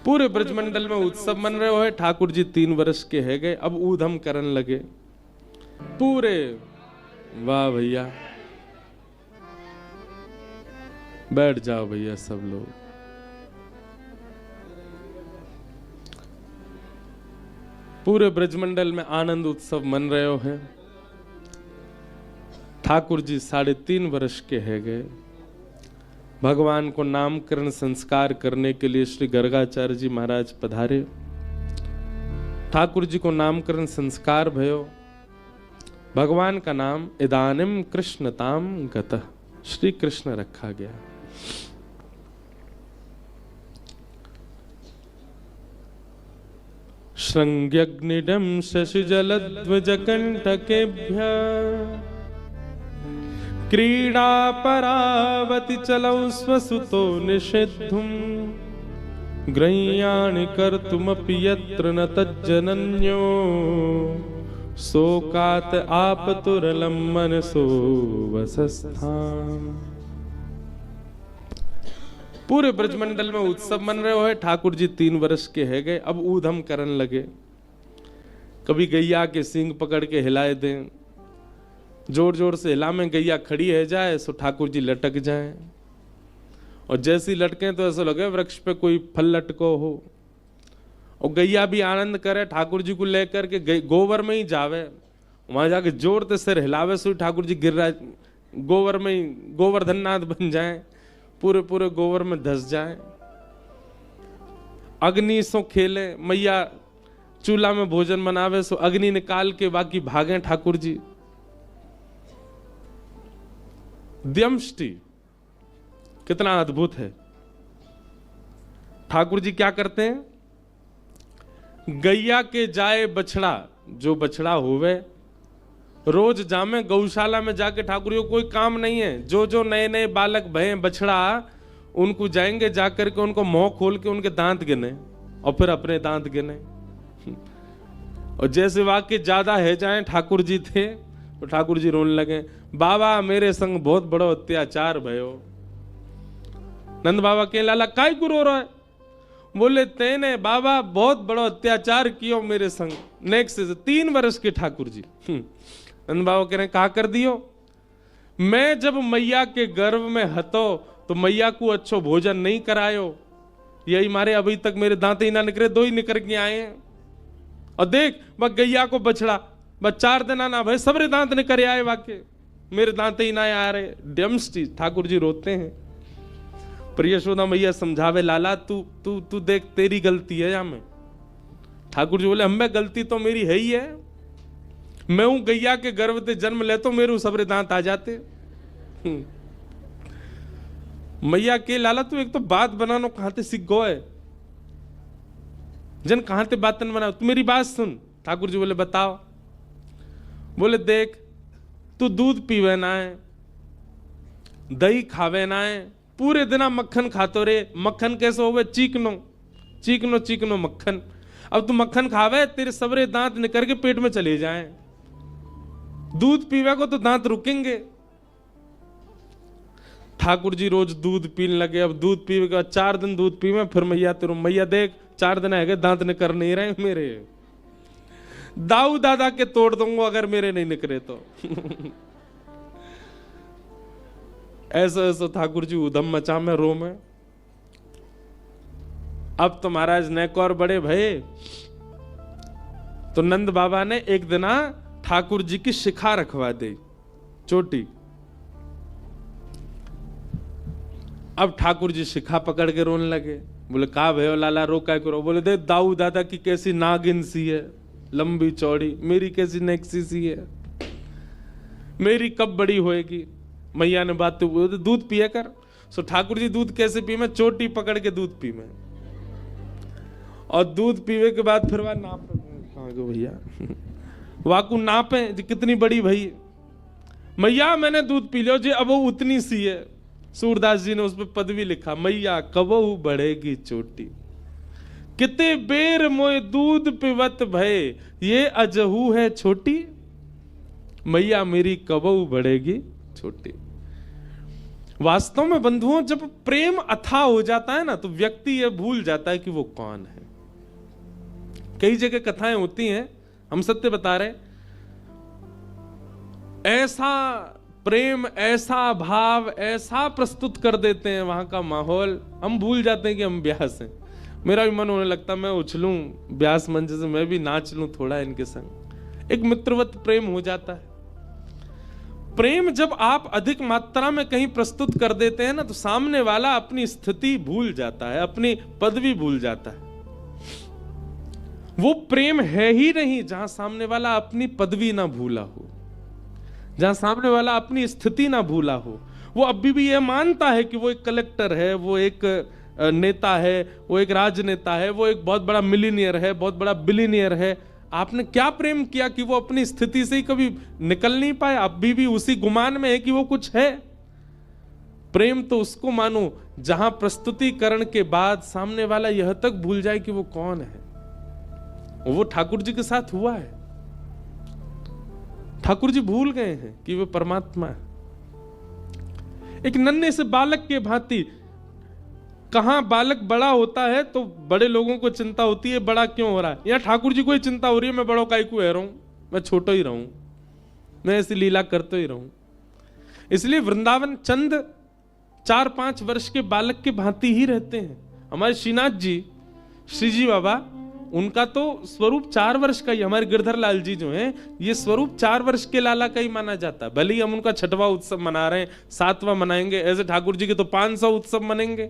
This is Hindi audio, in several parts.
पूरे ब्रजमंडल में उत्सव मन रहे हो। ठाकुर जी 3 वर्ष के है गए, अब ऊधम करन लगे पूरे। वाह भैया, बैठ जाओ भैया सब लोग। पूरे ब्रजमंडल में आनंद उत्सव मन रहे हो है। ठाकुर जी 3.5 वर्ष के है गए। भगवान को नामकरण संस्कार करने के लिए श्री गर्गाचार्य जी महाराज पधारे। ठाकुर जी को नामकरण संस्कार भयो। भगवान का नाम इदानिम कृष्णताम गतः, श्री कृष्ण रखा गया। श्रृंग्यग्निडं शशिजलध्वजकण्टकेभ्यः क्रीडा परावति चलौ स्वसुतो निषेद्धुं ग्रह्याणि कर्तुमपि यत्र न तज्जनन्यो शोकात् आपतुरलं मनसो वसस्थाम्। पूरे ब्रजमंडल में उत्सव मन रहे हो। ठाकुर जी 3 वर्ष के है गए, अब ऊधम करन लगे। कभी गैया के सींग पकड़ के हिलाए दें, जोर जोर से हिला में गैया खड़ी है जाए सो ठाकुर जी लटक जाए, और जैसी लटके तो ऐसा लगे वृक्ष पे कोई फल लटको हो। और गैया भी आनंद करे, ठाकुर जी को लेकर के गोबर में ही जावे, वहां जाके जोर से सिर हिलावे सो ठाकुर जी गिर रहा गोबर में ही गोवर्धननाथ बन जाए, पूरे पूरे गोबर में धस जाए। अग्नि सो खेले, मैया चूल्हा में भोजन बनावे सो अग्नि निकाल के बाकी भागे ठाकुर जी। द्यमष्टि कितना अद्भुत है। ठाकुर जी क्या करते हैं, गैया के जाए बछड़ा, जो बछड़ा होवे रोज जामे गौशाला में जाके। ठाकुर जी को कोई काम नहीं है, जो जो नए नए बालक भय बछड़ा उनको जाएंगे, जाकर के उनको मुंह खोल के उनके दांत गिने और फिर अपने दांत गिने। और जैसे वाक्य ज्यादा है जाए ठाकुर जी थे तो ठाकुर जी रोने लगे, बाबा मेरे संग बहुत बड़ो अत्याचार भयो। नंद बाबा के लाला काय को रो रहा है? बोले तेने बाबा बहुत बड़ो अत्याचार कियो मेरे संग। नेक्स्ट 3 वर्ष के ठाकुर जी। नंद बाबा कह रहे कहा कर दियो, मैं जब मैया के गर्भ में हतो तो मैया को अच्छो भोजन नहीं करायो, यही मारे अभी तक मेरे दांत ही ना निकले, 2 ही निकल के आए हैं। और देख वह गैया को बछड़ा बस 4 दिन आना भाई सबरे दांत निकल आए, वाके मेरे दांत ही ना आ रहे। डम्स्टी ठाकुर जी रोते हैं। पर यशोदा मैया समझावे, लाला तू तू तू देख तेरी गलती है या मैं? ठाकुर जी बोले हमें गलती तो मेरी है ही है, मैं हूं गैया के गर्भ से जन्म ले तो मेरे सबरे दांत आ जाते। मैया के लाला तू एक तो बात बनानो कहां से सीख गो है, जन कहां से बातन बनाओ, तू मेरी बात सुन। ठाकुर जी बोले बताओ। बोले देख तू दूध पीवे ना है, दही खावे ना है, पूरे दिना मक्खन खातो रे। मक्खन कैसे होवे? चीकनो चीकनो चीकनो मक्खन। अब तू मक्खन खावे तेरे सबरे दांत निकल के पेट में चले जाएं। दूध पीवे को तो दांत रुकेंगे। ठाकुर जी रोज दूध पीने लगे। अब दूध पीवे के 4 दिन दूध पीवे, फिर मैया तेरू मैया देख 4 दिन है दांत निकल नहीं रहे मेरे, दाऊ दादा के तोड़ दूंगा अगर मेरे नहीं निकले तो। ऐसा ऐसा ठाकुर जी उधम मचा में रो में। अब तो महाराज नेक और बड़े भये तो नंद बाबा ने एक दिना ठाकुर जी की शिखा रखवा दी, चोटी। अब ठाकुर जी शिखा पकड़ के रोने लगे। बोले का भयो लाला रो काय करो? बोले दे दाऊ दादा की कैसी नागिन सी है, लंबी चौड़ी, मेरी कैसी नेक्सी सी है, मेरी कब बड़ी होएगी? मैया ने बात तो दूध पिया कर। सो ठाकुर जी दूध कैसे पी में? चोटी पकड़ के दूध पी में, और दूध पीवे के बाद फिर वह नाप कहाँ गो भैया वाकू नापे कितनी बड़ी भई मैया मैंने दूध पी लियो जी, अब वो उतनी सी है। सूरदास जी ने उस पर पदवी लिखा, मैया कबहू बढ़ेगी चोटी, किते बेर मोए दूध पिवत भय, ये अजहू है छोटी, मैया मेरी कबहू बढ़ेगी छोटी। वास्तव में बंधुओं, जब प्रेम अथाह हो जाता है ना, तो व्यक्ति यह भूल जाता है कि वो कौन है। कई जगह कथाएं होती हैं, हम सत्य बता रहे, ऐसा प्रेम, ऐसा भाव, ऐसा प्रस्तुत कर देते हैं वहां का माहौल, हम भूल जाते हैं कि हम ब्यास हैं। मेरा भी मन होने लगता, मैं उछलूं ब्यास मंच से, मैं भी नाच लूं थोड़ा इनके संग। एक मित्रवत प्रेम हो जाता है। प्रेम जब आप अधिक मात्रा में कहीं प्रस्तुत कर देते हैं ना, तो सामने वाला अपनी स्थिति भूल जाता है, अपनी पदवी भूल जाता है। वो प्रेम है ही नहीं जहां सामने वाला अपनी पदवी ना भूला हो, जहां सामने वाला अपनी स्थिति ना भूला हो। वो अभी भी यह मानता है कि वो एक कलेक्टर है, वो एक नेता है, वो एक राजनेता है, वो एक बहुत बड़ा मिलीनियर है, बहुत बड़ा बिलीनियर है। आपने क्या प्रेम किया कि वो अपनी स्थिति से ही कभी निकल नहीं पाए, अभी भी उसी गुमान में है कि वो कुछ है। प्रेम तो उसको मानो जहां प्रस्तुतिकरण के बाद सामने वाला यह तक भूल जाए कि वो कौन है। वो ठाकुर जी के साथ हुआ है। ठाकुर जी भूल गए हैं कि वो परमात्मा है। एक नन्हे से बालक के भांति, कहां बालक बड़ा होता है तो बड़े लोगों को चिंता होती है, बड़ा क्यों हो रहा है। या ठाकुर जी को ही चिंता हो रही है, मैं बड़ों का क्यों रहा हूं, मैं छोटा ही रहूं, मैं ऐसी लीला करते ही रहूं। इसलिए वृंदावन चंद 4-5 वर्ष के बालक के भांति ही रहते हैं। हमारे श्रीनाथ जी, श्री जी बाबा, उनका तो स्वरूप 4 वर्ष का ही। हमारे गिरधर लाल जी जो हैं, ये स्वरूप 4 वर्ष के लाला का ही माना जाता है। भले ही हम उनका 6वां उत्सव मना रहे हैं, 7वां मनाएंगे, ऐसे ठाकुर जी के तो 500 उत्सव मनेंगे,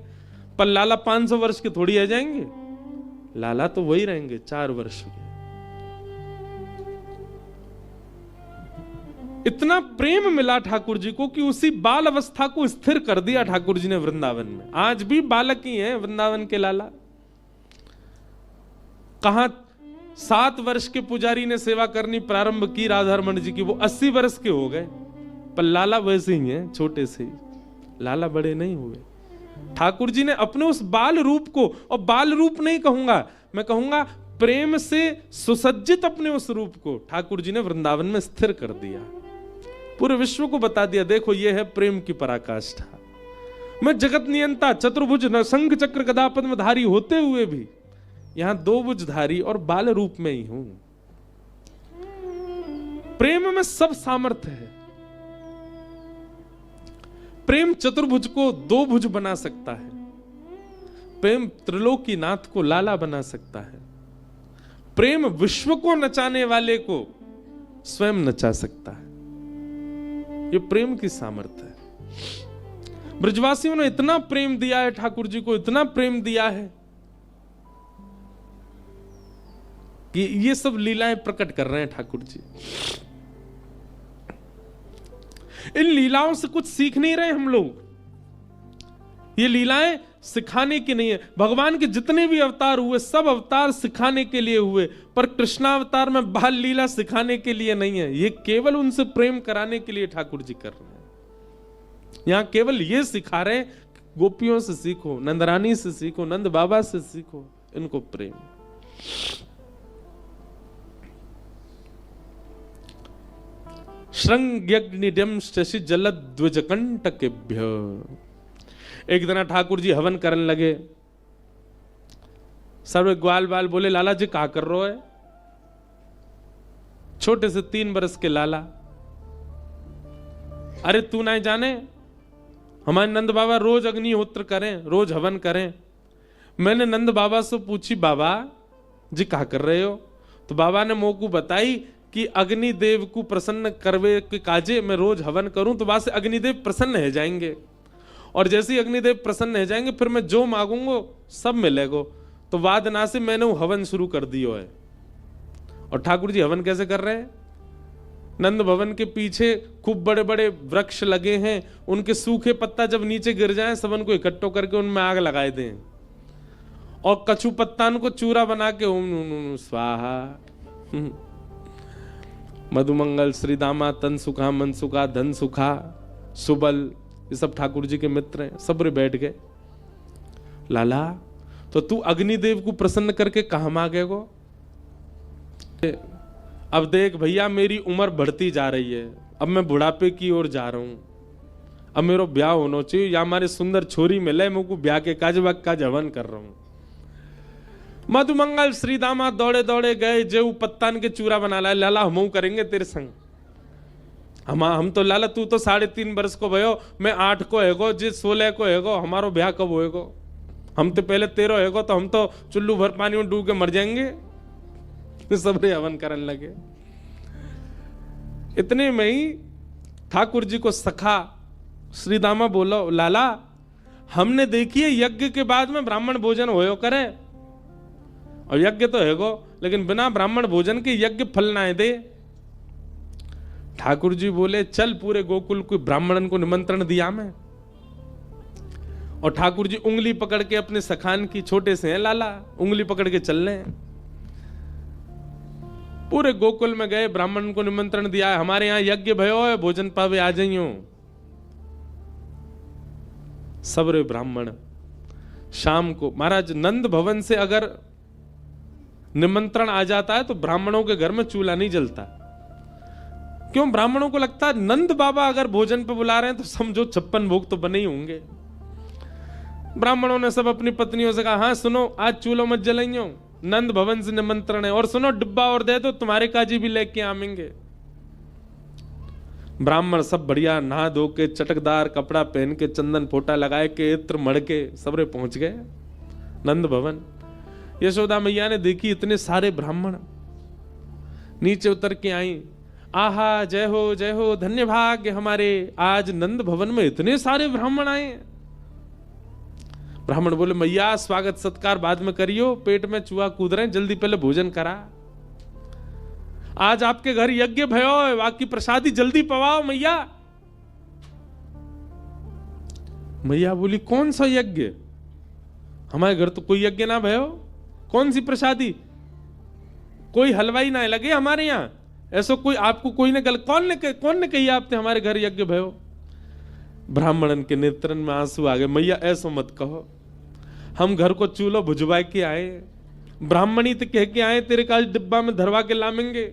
पर लाला 500 वर्ष के थोड़ी आ जाएंगे। लाला तो वही रहेंगे 4 वर्ष के। इतना प्रेम मिला ठाकुर जी को कि उसी बाल अवस्था को स्थिर कर दिया ठाकुर जी ने वृंदावन में। आज भी बालक ही हैं वृंदावन के लाला। कहां 7 वर्ष के पुजारी ने सेवा करनी प्रारंभ की राधारमण जी की, वो 80 वर्ष के हो गए, पर लाला वैसे ही हैं, छोटे से ही। लाला बड़े नहीं हुए। ठाकुर जी ने अपने उस बाल रूप को, और बाल रूप नहीं कहूंगा, मैं कहूंगा प्रेम से सुसज्जित अपने उस रूप को ठाकुर जी ने वृंदावन में स्थिर कर दिया। पूरे विश्व को बता दिया, देखो ये है प्रेम की पराकाष्ठा। मैं जगत नियंता, चतुर्भुज, शंख चक्र गदा पद्मधारी होते हुए भी यहां 2 भुजधारी और बाल रूप में ही हूं। प्रेम में सब सामर्थ्य है। प्रेम चतुर्भुज को 2 भुज बना सकता है। प्रेम त्रिलोकीनाथ को लाला बना सकता है। प्रेम विश्व को नचाने वाले को स्वयं नचा सकता है। ये प्रेम की सामर्थ्य है। ब्रजवासियों ने इतना प्रेम दिया है ठाकुर जी को, इतना प्रेम दिया है कि ये सब लीलाएं प्रकट कर रहे हैं ठाकुर जी। इन लीलाओं से कुछ सीख नहीं रहे हम लोग। ये लीलाएं सिखाने की नहीं है। भगवान के जितने भी अवतार हुए, सब अवतार सिखाने के लिए हुए, पर कृष्णावतार में बाल लीला सिखाने के लिए नहीं है। ये केवल उनसे प्रेम कराने के लिए ठाकुर जी कर रहे हैं। यहां केवल ये सिखा रहे हैं, गोपियों से सीखो, नंदरानी से सीखो, नंद बाबा से सीखो इनको प्रेम। श्रृंग्यग्निड्यम शशि जलद्विजकंटकेभ्य। एक दिन ठाकुर जी हवन करने लगे। सब ग्वाल बाल बोले, लाला जी क्या कर रहे हो? छोटे से 3 वर्ष के लाला, अरे तू नहीं जाने, हमारे नंद बाबा रोज अग्निहोत्र करें, रोज हवन करें। मैंने नंद बाबा से पूछी, बाबा जी क्या कर रहे हो? तो बाबा ने मोकू बताई कि अग्निदेव को प्रसन्न करवे के काजे मैं रोज हवन करूं तो वहां से अग्निदेव प्रसन्न हो जाएंगे, और जैसे ही अग्निदेव प्रसन्न हो जाएंगे फिर मैं जो मांगूंगा सब मिलेगा। तो वाद ना से मैंने हवन शुरू कर दियो है। और ठाकुर जी हवन कैसे कर रहे हैं? नंद भवन के पीछे खूब बड़े बड़े वृक्ष लगे हैं, उनके सूखे पत्ता जब नीचे गिर जाएं सबन को इकट्ठो करके उनमें आग लगाए दें, और कछू पत्तान को चूरा बना के ओम स्वाहा, मधुमंगल, श्रीदामा, तन सुखा, मन सुखा, धन सुखा, सुबल, ये सब ठाकुर जी के मित्र हैं। सब बैठ गए। लाला तो तू अग्निदेव को प्रसन्न करके कहां मांगेगो? अब देख भैया, मेरी उम्र बढ़ती जा रही है, अब मैं बुढ़ापे की ओर जा रहा हूं, अब मेरो ब्याह होना चाहिए, या हमारे सुंदर छोरी मिले, मुझको ब्याह के काज वक्त का जवन कर रहा हूं। मधुमंगल श्री दामा दौड़े दौड़े गए, जेऊ पत्तान के चूरा बना लाए, लाला हम करेंगे तेरे संग। हम तो लाला तू तो 3.5 वर्ष को भयो, मैं 8 को हैगो, जे 16 को हैगो, हमारो ब्याह कब होएगो? हम तो पहले 13 हैगो, तो हम तो चुल्लू भर पानी में डूब के मर जाएंगे। सबरे हवन करने लगे। इतने में ही ठाकुर जी को सखा श्री दामा बोलो, लाला हमने देखिए यज्ञ के बाद में ब्राह्मण भोजन होयो करे, और यज्ञ तो हैगो, लेकिन बिना ब्राह्मण भोजन के यज्ञ फल ना दे। ठाकुर जी बोले, चल पूरे गोकुल को ब्राह्मणन को निमंत्रण दिया मैं। और ठाकुर जी उंगली पकड़ के अपने सखान की, छोटे से हैं लाला, उंगली पकड़ के चल रहे हैं। पूरे गोकुल में गए, ब्राह्मण को निमंत्रण दिया है, हमारे यहां यज्ञ भयो है, भोजन पावे आ जाइयो। सबरे ब्राह्मण शाम को, महाराज नंद भवन से अगर निमंत्रण आ जाता है तो ब्राह्मणों के घर में चूल्हा नहीं जलता। क्यों? ब्राह्मणों को लगता है नंद बाबा अगर भोजन पे बुला रहे हैं तो समझो 56 भोग तो बने ही होंगे। ब्राह्मणों ने सब अपनी पत्नियों से कहा, हाँ सुनो, आज चूल्हो मत जलाइयो, नंद भवन से निमंत्रण है, और सुनो डिब्बा और दे दो, तुम्हारे काजी भी लेके आवेंगे। ब्राह्मण सब बढ़िया नहा धो के, चटकदार कपड़ा पहन के, चंदन फोटा लगाए के, इत्र मड़ के सबरे पहुंच गए नंद भवन। यशोदा मैया ने देखी इतने सारे ब्राह्मण, नीचे उतर के आई, आहा जय हो धन्य भाग्य हमारे, आज नंद भवन में इतने सारे ब्राह्मण आए। ब्राह्मण बोले, मैया स्वागत सत्कार बाद में करियो, पेट में चूहा कूद रहे, जल्दी पहले भोजन करा। आज आपके घर यज्ञ भयो है, बाकी प्रसादी जल्दी पवाओ मैया। मैया बोली, कौन सा यज्ञ? हमारे घर तो कोई यज्ञ ना भयो, कौन सी प्रसादी? कोई हलवाई ना लगे हमारे यहाँ, ऐसा कोई आपको कोई ने कौन ने कही आपने हमारे घर यज्ञ भयो? ब्राह्मणन के नेत्रन में आंसू आ गए। मैया ऐसा मत कहो, हम घर को चूल्हो भुजवा के आए, ब्राह्मणी तो कह के आए, तेरे का डिब्बा में धरवा के लामेंगे।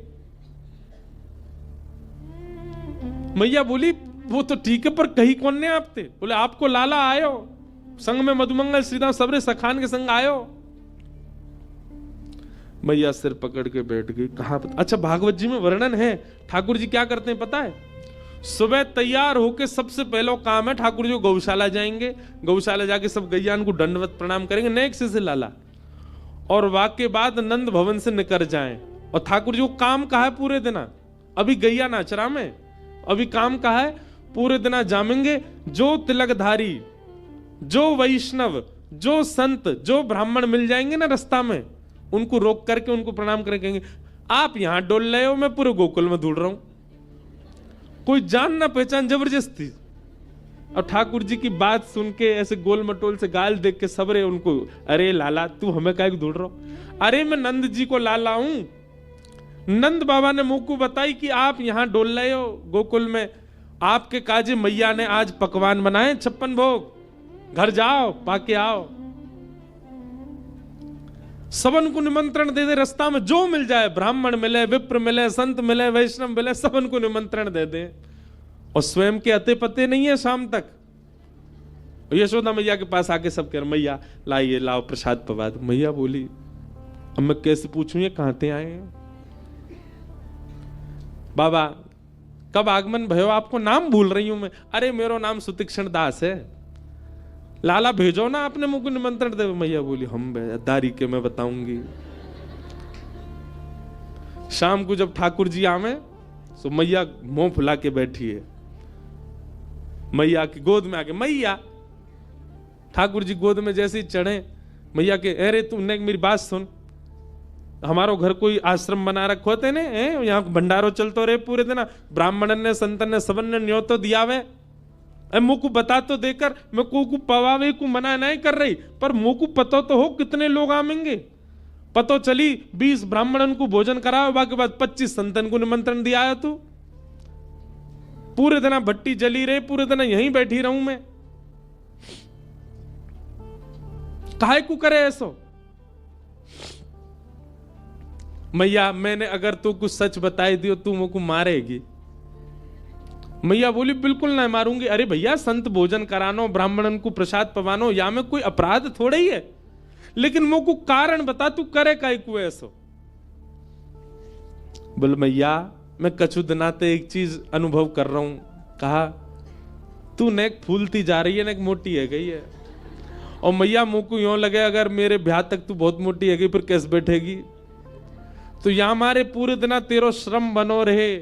मैया बोली, वो तो ठीक है, पर कही कौन ने आप थे? बोले, आपको लाला आयो, संग में मधुमंगल श्रीराम सबरे सखान के संग आयो। मैया सिर पकड़ के बैठ गई। कहा? अच्छा, भागवत जी में वर्णन है, ठाकुर जी क्या करते हैं पता है? सुबह तैयार होके सबसे पहला काम है, ठाकुर जी गौशाला जाएंगे, गौशाला जाके सब गैयान को दंडवत प्रणाम करेंगे, नेक से लाला, और वाके बाद नंद भवन से निकल जाएं। और ठाकुर जी को काम कहा है पूरे दिन, अभी गैया नाचरा में, अभी काम कहा है पूरे दिन जामेंगे। जो तिलकधारी, जो वैष्णव, जो संत, जो ब्राह्मण मिल जाएंगे ना रास्ता में, उनको रोक करके उनको प्रणाम करेंगे। आप यहां डोल रहे हो, मैं पूरे गोकुल में ढूंढ रहा हूं, कोई जान ना पहचान जबरदस्ती। और ठाकुर जी की बात सुन के ऐसे गोल मटोल से गाल देख के सबरे उनको, अरे लाला तू हमें क्या ढूंढ रहा हो? अरे मैं नंद जी को लाला हूं, नंद बाबा ने मुंह को बताई कि आप यहां डोल रहे हो गोकुल में, आपके काजे मैया ने आज पकवान बनाए 56 भोग, घर जाओ पाके आओ। सबन को निमंत्रण दे दे, रास्ता में जो मिल जाए, ब्राह्मण मिले, विप्र मिले, संत मिले, वैष्णव मिले, सबन को निमंत्रण दे दे, और स्वयं के अते पते नहीं है शाम तक। यशोदा मैया के पास आके सब कह रहे, मैया लाइए, लाओ प्रसाद पवा दो। मैया बोली, अब मैं कैसे पूछूं ये कहां से आए हैं? बाबा कब आगमन भयो? आपको नाम भूल रही हूं मैं। अरे मेरा नाम सुतीक्षण दास है, लाला भेजो ना, आपने मुझको निमंत्रण दे। मैया बोली, हम दारी के मैं बताऊंगी। शाम को जब ठाकुर जी आवे तो मैया मुंह फुला के बैठी है, मैया की गोद में आके, मैया ठाकुर जी गोद में जैसे ही चढ़े, मैया के, अरे तुमने मेरी बात सुन, हमारो घर कोई आश्रम बना रखो होते ने, यहाँ भंडारो चलतो रहे पूरे दिन, ब्राह्मणन ने संतन ने सबन ने न्योतो दिया वे, मुंह को बता तो देकर, मैं को पवावे को मना नहीं कर रही, पर मुंह को पता तो हो कितने लोग आवेंगे। पतो चली 20 ब्राह्मणन को भोजन कराओ, बाकी बाद 25 संतन को निमंत्रण दिया है। तू पूरे दिन भट्टी जली रहे, पूरे दिन यहीं बैठी रहूं मैं, काहे को करे ऐसो? मैया मैंने अगर तू कुछ सच बताई दियो, तू मुझको मारेगी। मैया बोली बिल्कुल ना मारूंगी। अरे भैया संत भोजन करानो, ब्राह्मणन को प्रसाद पवानो, या में कोई अपराध थोड़ा ही है, लेकिन मोको कारण बता, तू करे काई को ऐसो। बोल मैया मैं कछु दिनाते एक चीज अनुभव कर रहा हूं। कहा तू नेक फूलती जा रही है, नेक मोटी है गई है। और मैया मुंह को यूं लगे अगर मेरे ब्याह तक तू बहुत मोटी है गई फिर कैसे बैठेगी। तो या हमारे पूरे दिना तेरो श्रम बनो रहे,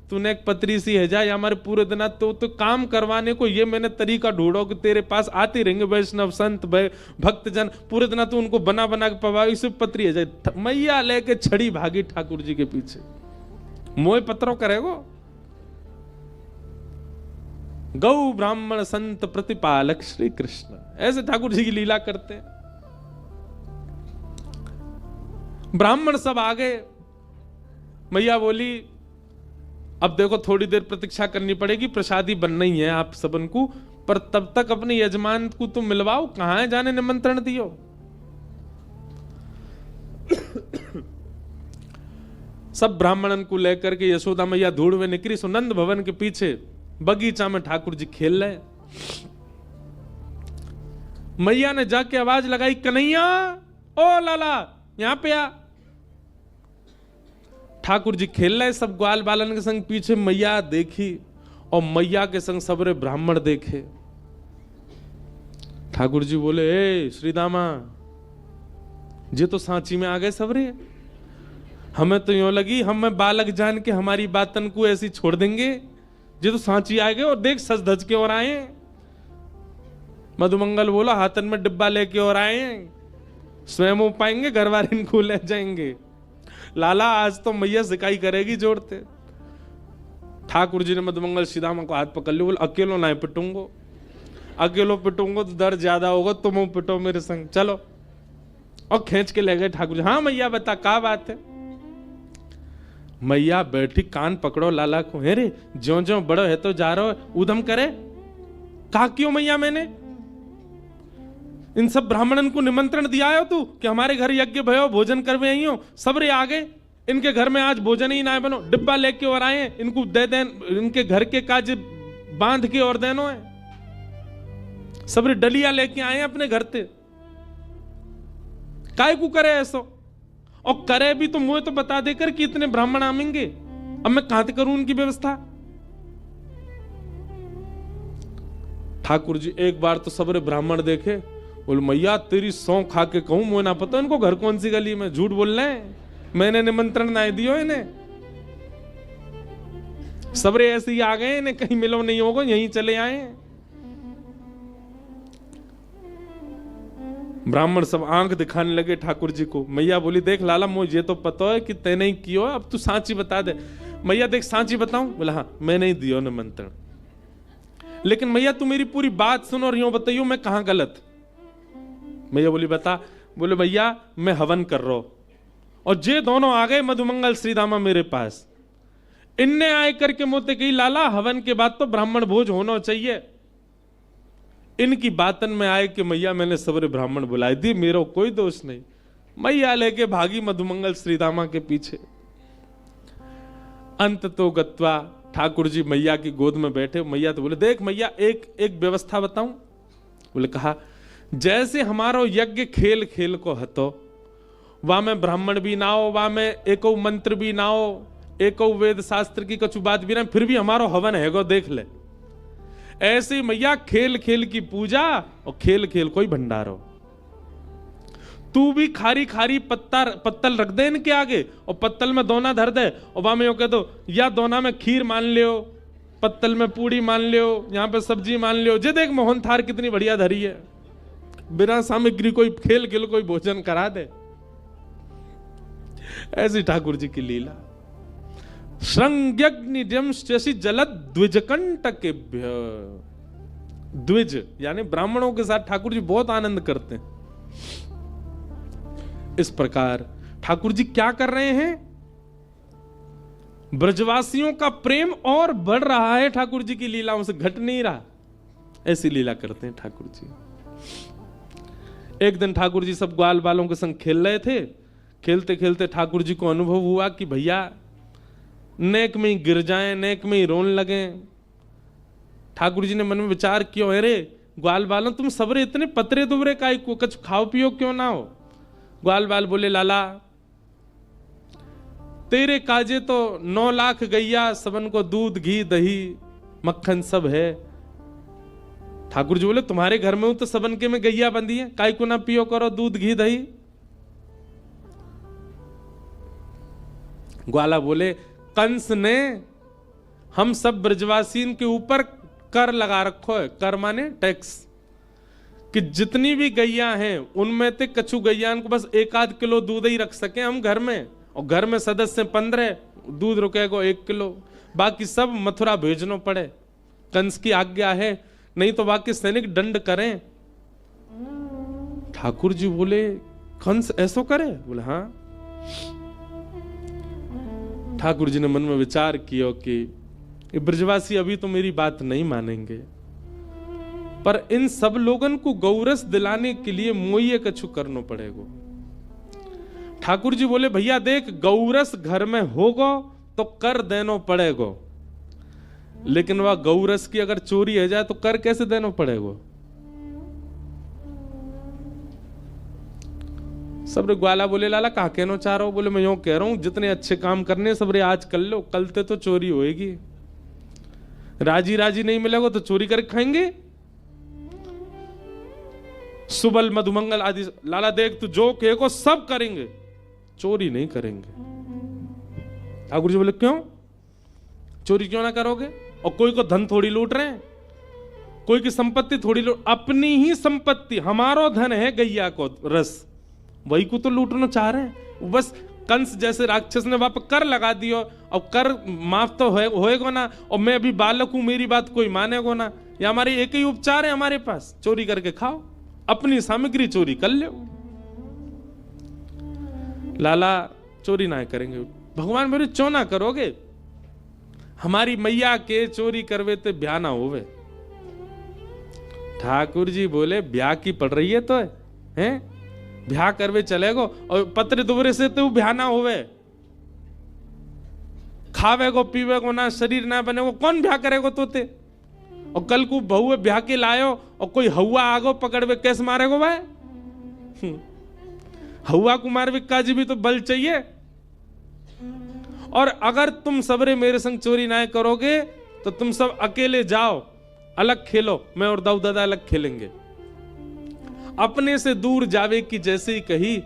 तूने एक पतरी सी है जा, या हमारे पूरे दिना तो काम करवाने को ये मैंने तरीका ढूंढो कि तेरे पास आते रहेंगे वैष्णव संत भक्तजन, पूरे दिना तू उनको बना बना के पवा, इसे पतरी है जाए। मैया लेके छड़ी भागी ठाकुर जी के पीछे, मोह पत्रों करेगो। गौ ब्राह्मण संत प्रतिपालक श्री कृष्ण, ऐसे ठाकुर जी की लीला करते हैं। ब्राह्मण सब आ गए। मैया बोली अब देखो थोड़ी देर प्रतीक्षा करनी पड़ेगी, प्रसादी बनना ही है आप सबन को, पर तब तक अपने यजमान को तुम मिलवाओ, कहां है जाने निमंत्रण दियो। सब ब्राह्मणन को लेकर के यशोदा मैया धूड़ में निकली। सुनंद भवन के पीछे बगीचा में ठाकुर जी खेल रहे। मैया ने जाके आवाज लगाई, कन्हैया ओ लाला यहां पे आ। ठाकुर जी खेल रहे सब ग्वाल बालन के संग, पीछे मैया देखी और मैया के संग सबरे ब्राह्मण देखे। ठाकुर जी बोले ए श्रीदामा, ये तो सांची में आ गए सबरे। हमें तो यूं लगी हम में बालक जान के हमारी बातन को ऐसी छोड़ देंगे, ये तो सांची आ गए और देख सज धज के और आए। मधुमंगल बोला हाथन में डिब्बा लेके और आए, स्वयं हो पाएंगे घर वाले इनको ले जाएंगे। लाला आज तो मैया सिकाई करेगी जोड़ते। ठाकुर जी ने मधुमंगल श्रीदामा को हाथ पकड़ लिया, बोले अकेलो ना पिटूंगो, अकेलो पिटूंगो तो दर्द ज्यादा होगा, तुम पिटो मेरे संग चलो। और खींच के ले गए ठाकुर जी। हाँ मैया बता क्या बात है। मैया बैठी, कान पकड़ो लाला को, हे रे ज्यो ज्यो बड़ो है तो जा रहा है उधम करे। कहा क्यों मैया मैंने इन सब ब्राह्मणन को निमंत्रण दिया हो तू कि हमारे घर यज्ञ भयो भोजन करवे आई हो, सबरे आ गए, इनके घर में आज भोजन ही ना बनो, डिब्बा लेके और आए, इनको दे दें, इनके घर के काज बांध के और देनो है, सबरे डलिया लेके आए अपने घर से। काय को करे ऐसो, और करे भी तो मुझे तो बता देकर कि इतने ब्राह्मण आमेंगे, अब मैं कहां से करूं उनकी व्यवस्था। ठाकुर जी एक बार तो सबरे ब्राह्मण देखे, बोले मैया तेरी सौ खा के कहूं, मुझे ना पता इनको घर कौन सी गली में, झूठ बोल रहे हैं, मैंने निमंत्रण ना दियो इन्हें, सबरे ऐसे ही आ गए, इन्हें कहीं मिलो नहीं होगा, यहीं चले आए। ब्राह्मण सब आंख दिखाने लगे ठाकुर जी को। मैया बोली देख लाला मुझे ये तो पता है कि तैने ही कियो, अब तू सांची बता दे। मैया देख सांची बताऊं, बोला हाँ मैंने ही दियो निमंत्रण, लेकिन मैया तू मेरी पूरी बात सुनो और यूं बताइयो मैं कहां गलत। मैया बोली बता। बोले भैया मैं हवन कर रहा हूं और जे दोनों आ गए मधुमंगल श्रीदामा मेरे पास, इनने आए करके मोते कही लाला हवन के बाद तो ब्राह्मण भोज होना चाहिए। इनकी बातन में आए कि मैया मैंने सबरे ब्राह्मण बुलाई दी, मेरा कोई दोष नहीं। मैया लेके भागी मधुमंगल श्रीदामा के पीछे। अंत तो गत्वा ठाकुर जी मैया की गोद में बैठे। मैया तो बोले देख मैया एक व्यवस्था बताऊं। बोले कहा जैसे हमारो यज्ञ खेल खेल को हतो, वहां में ब्राह्मण भी ना हो, वहां में एको मंत्र भी ना हो, एको वेद शास्त्र की कछु बात भी ना, फिर भी हमारो हवन है गो देख ले। ऐसे ही मैया खेल खेल की पूजा और खेल खेल कोई भंडारो। तू भी खारी खारी पत्तल रख दे इनके आगे और पत्तल में दोना धर दे और वहां में यो कह दो या दोना में खीर मान लियो, पत्तल में पूड़ी मान लियो, यहां पे सब्जी मान लियो, जे देख मोहन थार कितनी बढ़िया धरी है, बिना सामग्री कोई खेल खेल कोई भोजन करा दे। ऐसी ठाकुर जी की लीला। श्रृंग्यग्निजंश्चि जलद द्विजकंटकेभ्य, द्विज यानी ब्राह्मणों के साथ ठाकुर जी बहुत आनंद करते हैं। इस प्रकार ठाकुर जी क्या कर रहे हैं, ब्रजवासियों का प्रेम और बढ़ रहा है, ठाकुर जी की लीलाओं से घट नहीं रहा, ऐसी लीला करते हैं ठाकुर जी। एक दिन ठाकुर जी सब ग्वाल बालों के संग खेल रहे थे। खेलते खेलते ठाकुर जी को अनुभव हुआ कि भैया नेक में ही गिर जाएं, नेक में ही रोने लगे, ठाकुर जी ने मन में विचार किया, अरे ग्वाल बालों तुम सबरे इतने पतरे दुबरे काई को, कुछ खाओ पियो क्यों ना हो। ग्वाल बाल बोले, लाला तेरे काजे तो 9 लाख गैया, सबन को दूध घी दही मक्खन सब है। ठाकुर जी बोले, तुम्हारे घर में हूं तो सबन के में गैया बंधी है, काई को ना पियो करो दूध घी दही। ग्वाला बोले, कंस ने हम सब ब्रजवासीन के ऊपर कर लगा रखो है। कर माने टैक्स, कि जितनी भी गैया हैं उनमें ते कछु गैयान को बस 1-8 किलो दूध ही रख सके हम घर में, और घर में सदस्य 15, दूध रुकेगा 1 किलो, बाकी सब मथुरा भेजना पड़े। कंस की आज्ञा है, नहीं तो बाकी सैनिक दंड करें। ठाकुर जी बोले, कंस ऐसो करे? बोले हाँ। ठाकुर जी ने मन में विचार किया कि ये ब्रजवासी अभी तो मेरी बात नहीं मानेंगे, पर इन सब लोगन को गौरस दिलाने के लिए मोये कछु करना पड़ेगा। ठाकुर जी बोले, भैया देख, गौरस घर में होगा तो कर देना पड़ेगा, लेकिन वह गौरस की अगर चोरी हो जाए तो कर कैसे देना पड़ेगा? सबरे ग्वाला बोले, लाला कहा कहना चाह रहा हो? बोले, मैं यूं कह रहा हूं जितने अच्छे काम करने सबरे आज कर लो, कल ते तो चोरी होएगी। राजी राजी नहीं मिलेगा तो चोरी करके खाएंगे। सुबल मधुमंगल आदि, लाला देख तू जो कहेगा सब करेंगे, चोरी नहीं करेंगे। ठाकुर जी बोले, क्यों चोरी क्यों ना करोगे? और कोई को धन थोड़ी लूट रहे हैं, कोई की संपत्ति थोड़ी लूट, अपनी ही संपत्ति, हमारो धन है गैया को रस, वही को तो लूटना चाह रहे हैं। बस कंस जैसे राक्षस ने वहां पर कर लगा दियो, अब कर माफ तो होएगा ना, और मैं अभी बालक हूं, मेरी बात कोई मानेगा ना। ये हमारी एक ही उपचार है हमारे पास, चोरी करके खाओ, अपनी सामग्री चोरी कर लो। लाला चोरी ना करेंगे। भगवान मेरे क्यों ना करोगे? हमारी मैया के चोरी करवे तो ब्याह ना होवे। ठाकुर जी बोले, ब्याह की पड़ रही है तो है ब्याह करवे चलेगो, और पत्र दुबरे से तो ब्याह ना होवे, खावेगो पीवेगो ना, शरीर ना बनेगो, कौन ब्याह करेगो तोते? और कल को बहू ब्याह के लायो और कोई हवा आगो पकड़वे, कैसे मारेगो भाई? हवा को मारवे काजी भी तो बल चाहिए। और अगर तुम सबरे मेरे संग चोरी ना करोगे तो तुम सब अकेले जाओ, अलग खेलो, मैं और दाऊ दादा अलग खेलेंगे। अपने से दूर जावे की जैसे ही कही,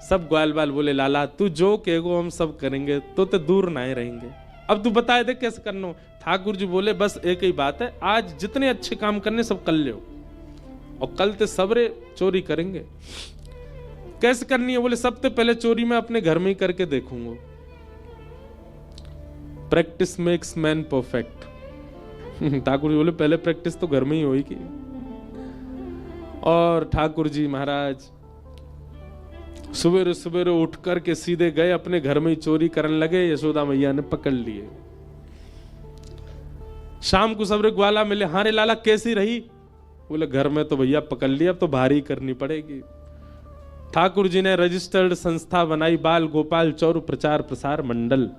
सब ग्वाल बाल बोले, लाला तू जो कहेगो हम सब करेंगे, तो दूर ना रहेंगे। अब तू बता दे कैसे करना। ठाकुर जी बोले, बस एक ही बात है, आज जितने अच्छे काम करने सब कर लो, और कल ते सबरे चोरी करेंगे। कैसे करनी है? बोले, सबसे पहले चोरी मैं अपने घर में ही करके देखूंगा। Practice makes man perfect. Thakur ji बोले, पहले प्रैक्टिस तो घर में ही होगी। और ठाकुर जी महाराज सवेरे सवेरे उठ करके सीधे गए अपने घर में ही चोरी करने लगे। यशोदा मैया ने पकड़ लिए। शाम को सबरे ग्वाला मिले, हाँ रे लाला कैसी रही? बोले, घर में तो भैया पकड़ लिया, अब तो भारी करनी पड़ेगी। ठाकुर जी ने रजिस्टर्ड संस्था बनाई, बाल गोपाल चौर प्रचार प्रसार मंडल,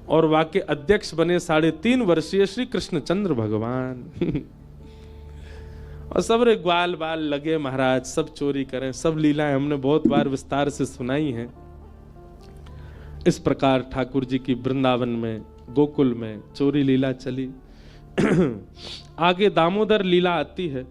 और वाके अध्यक्ष बने 3.5 वर्षीय श्री कृष्णचंद्र भगवान। और सब रे ग्वाल बाल लगे महाराज, सब चोरी करें, सब लीलाएं हमने बहुत बार विस्तार से सुनाई हैं। इस प्रकार ठाकुर जी की वृंदावन में, गोकुल में चोरी लीला चली। आगे दामोदर लीला आती है।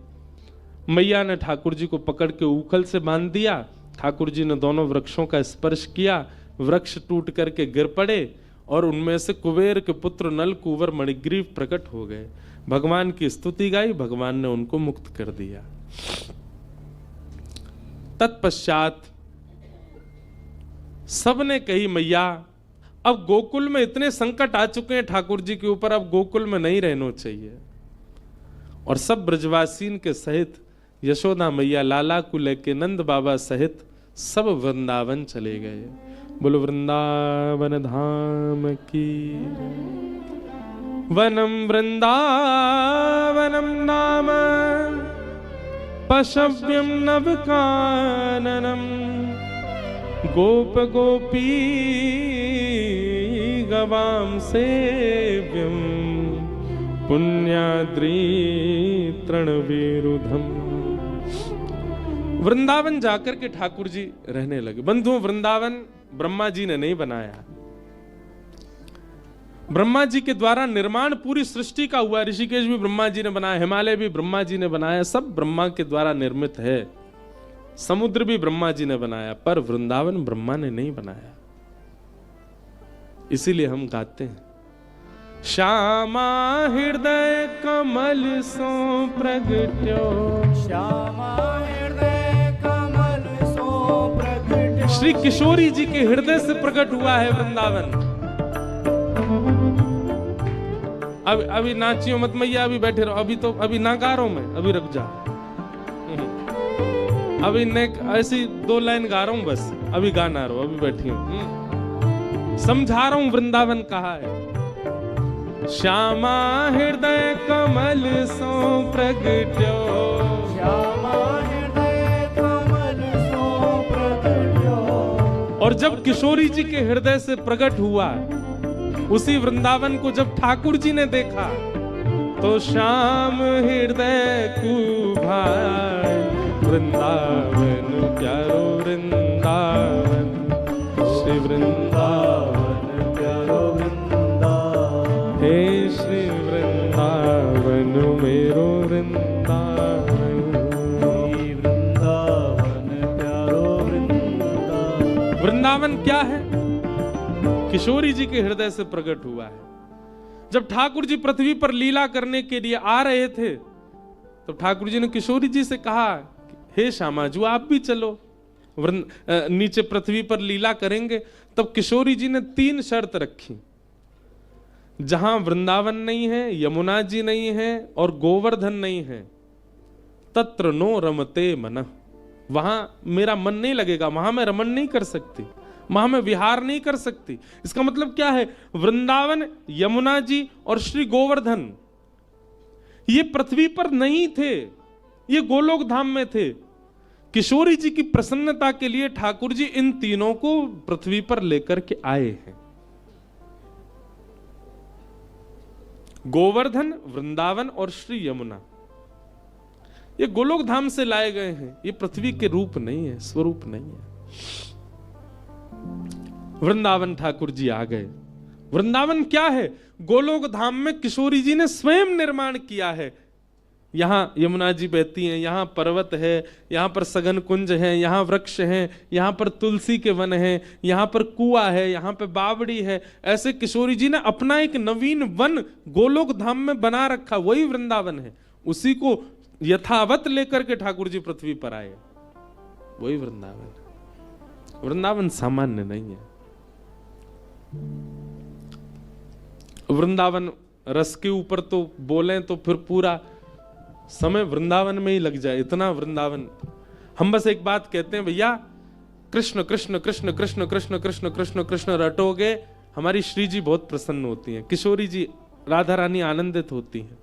मैया ने ठाकुर जी को पकड़ के उखल से बांध दिया। ठाकुर जी ने दोनों वृक्षों का स्पर्श किया, वृक्ष टूट करके गिर पड़े, और उनमें से कुबेर के पुत्र नल कुंवर मणिग्रीव प्रकट हो गए। भगवान की स्तुति गाई, भगवान ने उनको मुक्त कर दिया। तत्पश्चात सबने कही, मैया अब गोकुल में इतने संकट आ चुके हैं ठाकुर जी के ऊपर, अब गोकुल में नहीं रहना चाहिए। और सब ब्रजवासीन के सहित यशोदा मैया लाला को लेके नंद बाबा सहित सब वृंदावन चले गए। बोलो वृंदावन धाम की। वनम वृंदावनम नाम पशव्यम नवकाननम गोप गोपी गवाम सेव्यम पुण्याद्री तृणविरुधम। वृंदावन जाकर के ठाकुर जी रहने लगे। बंधुओं, वृंदावन ब्रह्मा जी ने नहीं बनाया, ब्रह्मा जी के द्वारा निर्माण पूरी सृष्टि का हुआ। ऋषिकेश भी ब्रह्मा जी ने बनाया, हिमालय भी ब्रह्मा जी ने बनाया, सब ब्रह्मा के द्वारा निर्मित है। समुद्र भी ब्रह्मा जी ने बनाया, पर वृंदावन ब्रह्मा ने नहीं बनाया। इसीलिए हम गाते हैं, श्यामा हृदय कमल सो प्रगट्यो, श्यामा हृदय कमल सो प्रगट्यो। श्री किशोरी जी के हृदय से प्रकट हुआ है वृंदावन। अभी नाचियो मत मैया, अभी बैठे रहो, अभी ना गा रहा हूं मैं, अभी रुक जा। अभी ऐसी 2 लाइन गा रहा हूं बस, अभी गाना रहो, अभी बैठी हूं, समझा रहा हूं वृंदावन कहा है। श्यामा हृदय कमल सो प्रगट्यो, श्यामा हृदय कमल सो प्रगट्यो। और जब किशोरी जी के हृदय से प्रकट हुआ, उसी वृंदावन को जब ठाकुर जी ने देखा, तो श्याम हृदय कुभाए, वृंदावन प्यारो वृंदावन, श्री वृंदावन प्यारो वृंदावन, हे श्री वृंदावन मेरो वृंदावन, वृंदावन प्यारो वृंदावन। वृंदावन क्या है? किशोरी जी के हृदय से प्रकट हुआ है। जब ठाकुर जी पृथ्वी पर लीला करने के लिए आ रहे थे, तो ठाकुर जी ने किशोरी जी से कहा, हे श्यामा जी आप भी चलो, नीचे पृथ्वी पर लीला करेंगे। तब किशोरी जी ने 3 शर्त रखी। जहां वृंदावन नहीं है, यमुना जी नहीं है और गोवर्धन नहीं है, तत्र नो रमते मन, वहां मेरा मन नहीं लगेगा, वहां मैं रमन नहीं कर सकती, वहां मैं विहार नहीं कर सकती। इसका मतलब क्या है? वृंदावन, यमुना जी और श्री गोवर्धन ये पृथ्वी पर नहीं थे, ये गोलोक धाम में थे। किशोरी जी की प्रसन्नता के लिए ठाकुर जी इन तीनों को पृथ्वी पर लेकर के आए हैं। गोवर्धन, वृंदावन और श्री यमुना ये गोलोक धाम से लाए गए हैं, ये पृथ्वी के रूप नहीं है, स्वरूप नहीं है। वृंदावन ठाकुर जी आ गए। वृंदावन क्या है? गोलोक धाम में किशोरी जी ने स्वयं निर्माण किया है। यहां यमुना जी बहती हैं, यहां पर्वत है, यहां पर सघन कुंज है, यहां वृक्ष हैं, यहां पर तुलसी के वन हैं, यहां पर कुआं है, यहां पर बावड़ी है। ऐसे किशोरी जी ने अपना एक नवीन वन गोलोक धाम में बना रखा, वही वृंदावन है। उसी को यथावत लेकर के ठाकुर जी पृथ्वी पर आए, वही वृंदावन। वृंदावन सामान्य नहीं है। वृंदावन रस के ऊपर तो बोलें तो फिर पूरा समय वृंदावन में ही लग जाए, इतना वृंदावन। हम बस एक बात कहते हैं, भैया कृष्ण कृष्ण कृष्ण कृष्ण कृष्ण कृष्ण कृष्ण कृष्ण रटोगे, हमारी श्री जी बहुत प्रसन्न होती हैं, किशोरी जी राधा रानी आनंदित होती हैं।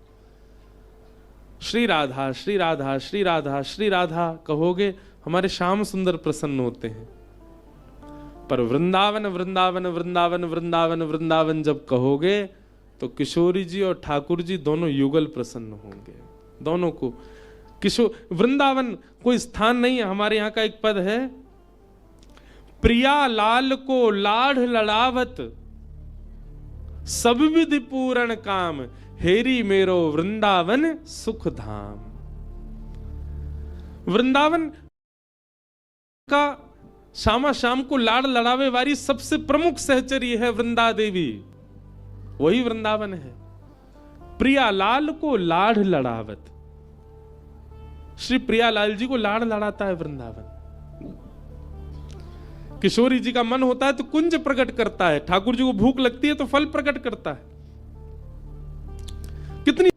श्री राधा श्री राधा श्री राधा श्री राधा कहोगे, हमारे श्याम सुंदर प्रसन्न होते हैं। पर वृंदावन वृंदावन वृंदावन वृंदावन वृंदावन जब कहोगे, तो किशोरी जी और ठाकुर जी दोनों युगल प्रसन्न होंगे। दोनों को वृंदावन कोई स्थान नहीं है। हमारे यहाँ का एक पद है, प्रिया लाल को लाढ़ लड़ावत, सब विधि पूर्ण काम, हेरी मेरो वृंदावन सुख धाम। वृंदावन का श्यामा श्याम को लाड़ लड़ावे वाली सबसे प्रमुख सहचरी है वृंदा देवी, वही वृंदावन है। प्रिया लाल को लाड़ लड़ावत, श्री प्रियालाल जी को लाड़ लड़ाता है वृंदावन। किशोरी जी का मन होता है तो कुंज प्रकट करता है, ठाकुर जी को भूख लगती है तो फल प्रकट करता है। कितनी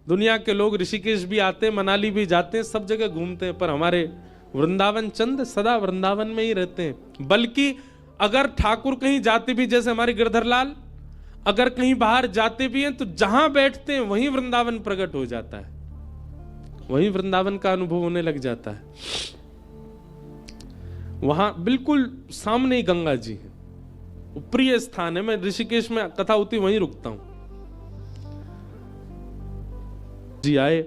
दुनिया के लोग ऋषिकेश भी आते हैं, मनाली भी जाते हैं, सब जगह घूमते हैं, पर हमारे वृंदावन चंद सदा वृंदावन में ही रहते हैं। बल्कि अगर ठाकुर कहीं जाते भी, जैसे हमारे गिरधर लाल अगर कहीं बाहर जाते भी हैं, तो जहां बैठते हैं वहीं वृंदावन प्रकट हो जाता है, वहीं वृंदावन का अनुभव होने लग जाता है। वहां बिल्कुल सामने ही गंगा जी है, प्रिय स्थान है। मैं ऋषिकेश में कथा होती वहीं रुकता हूं। जी आए,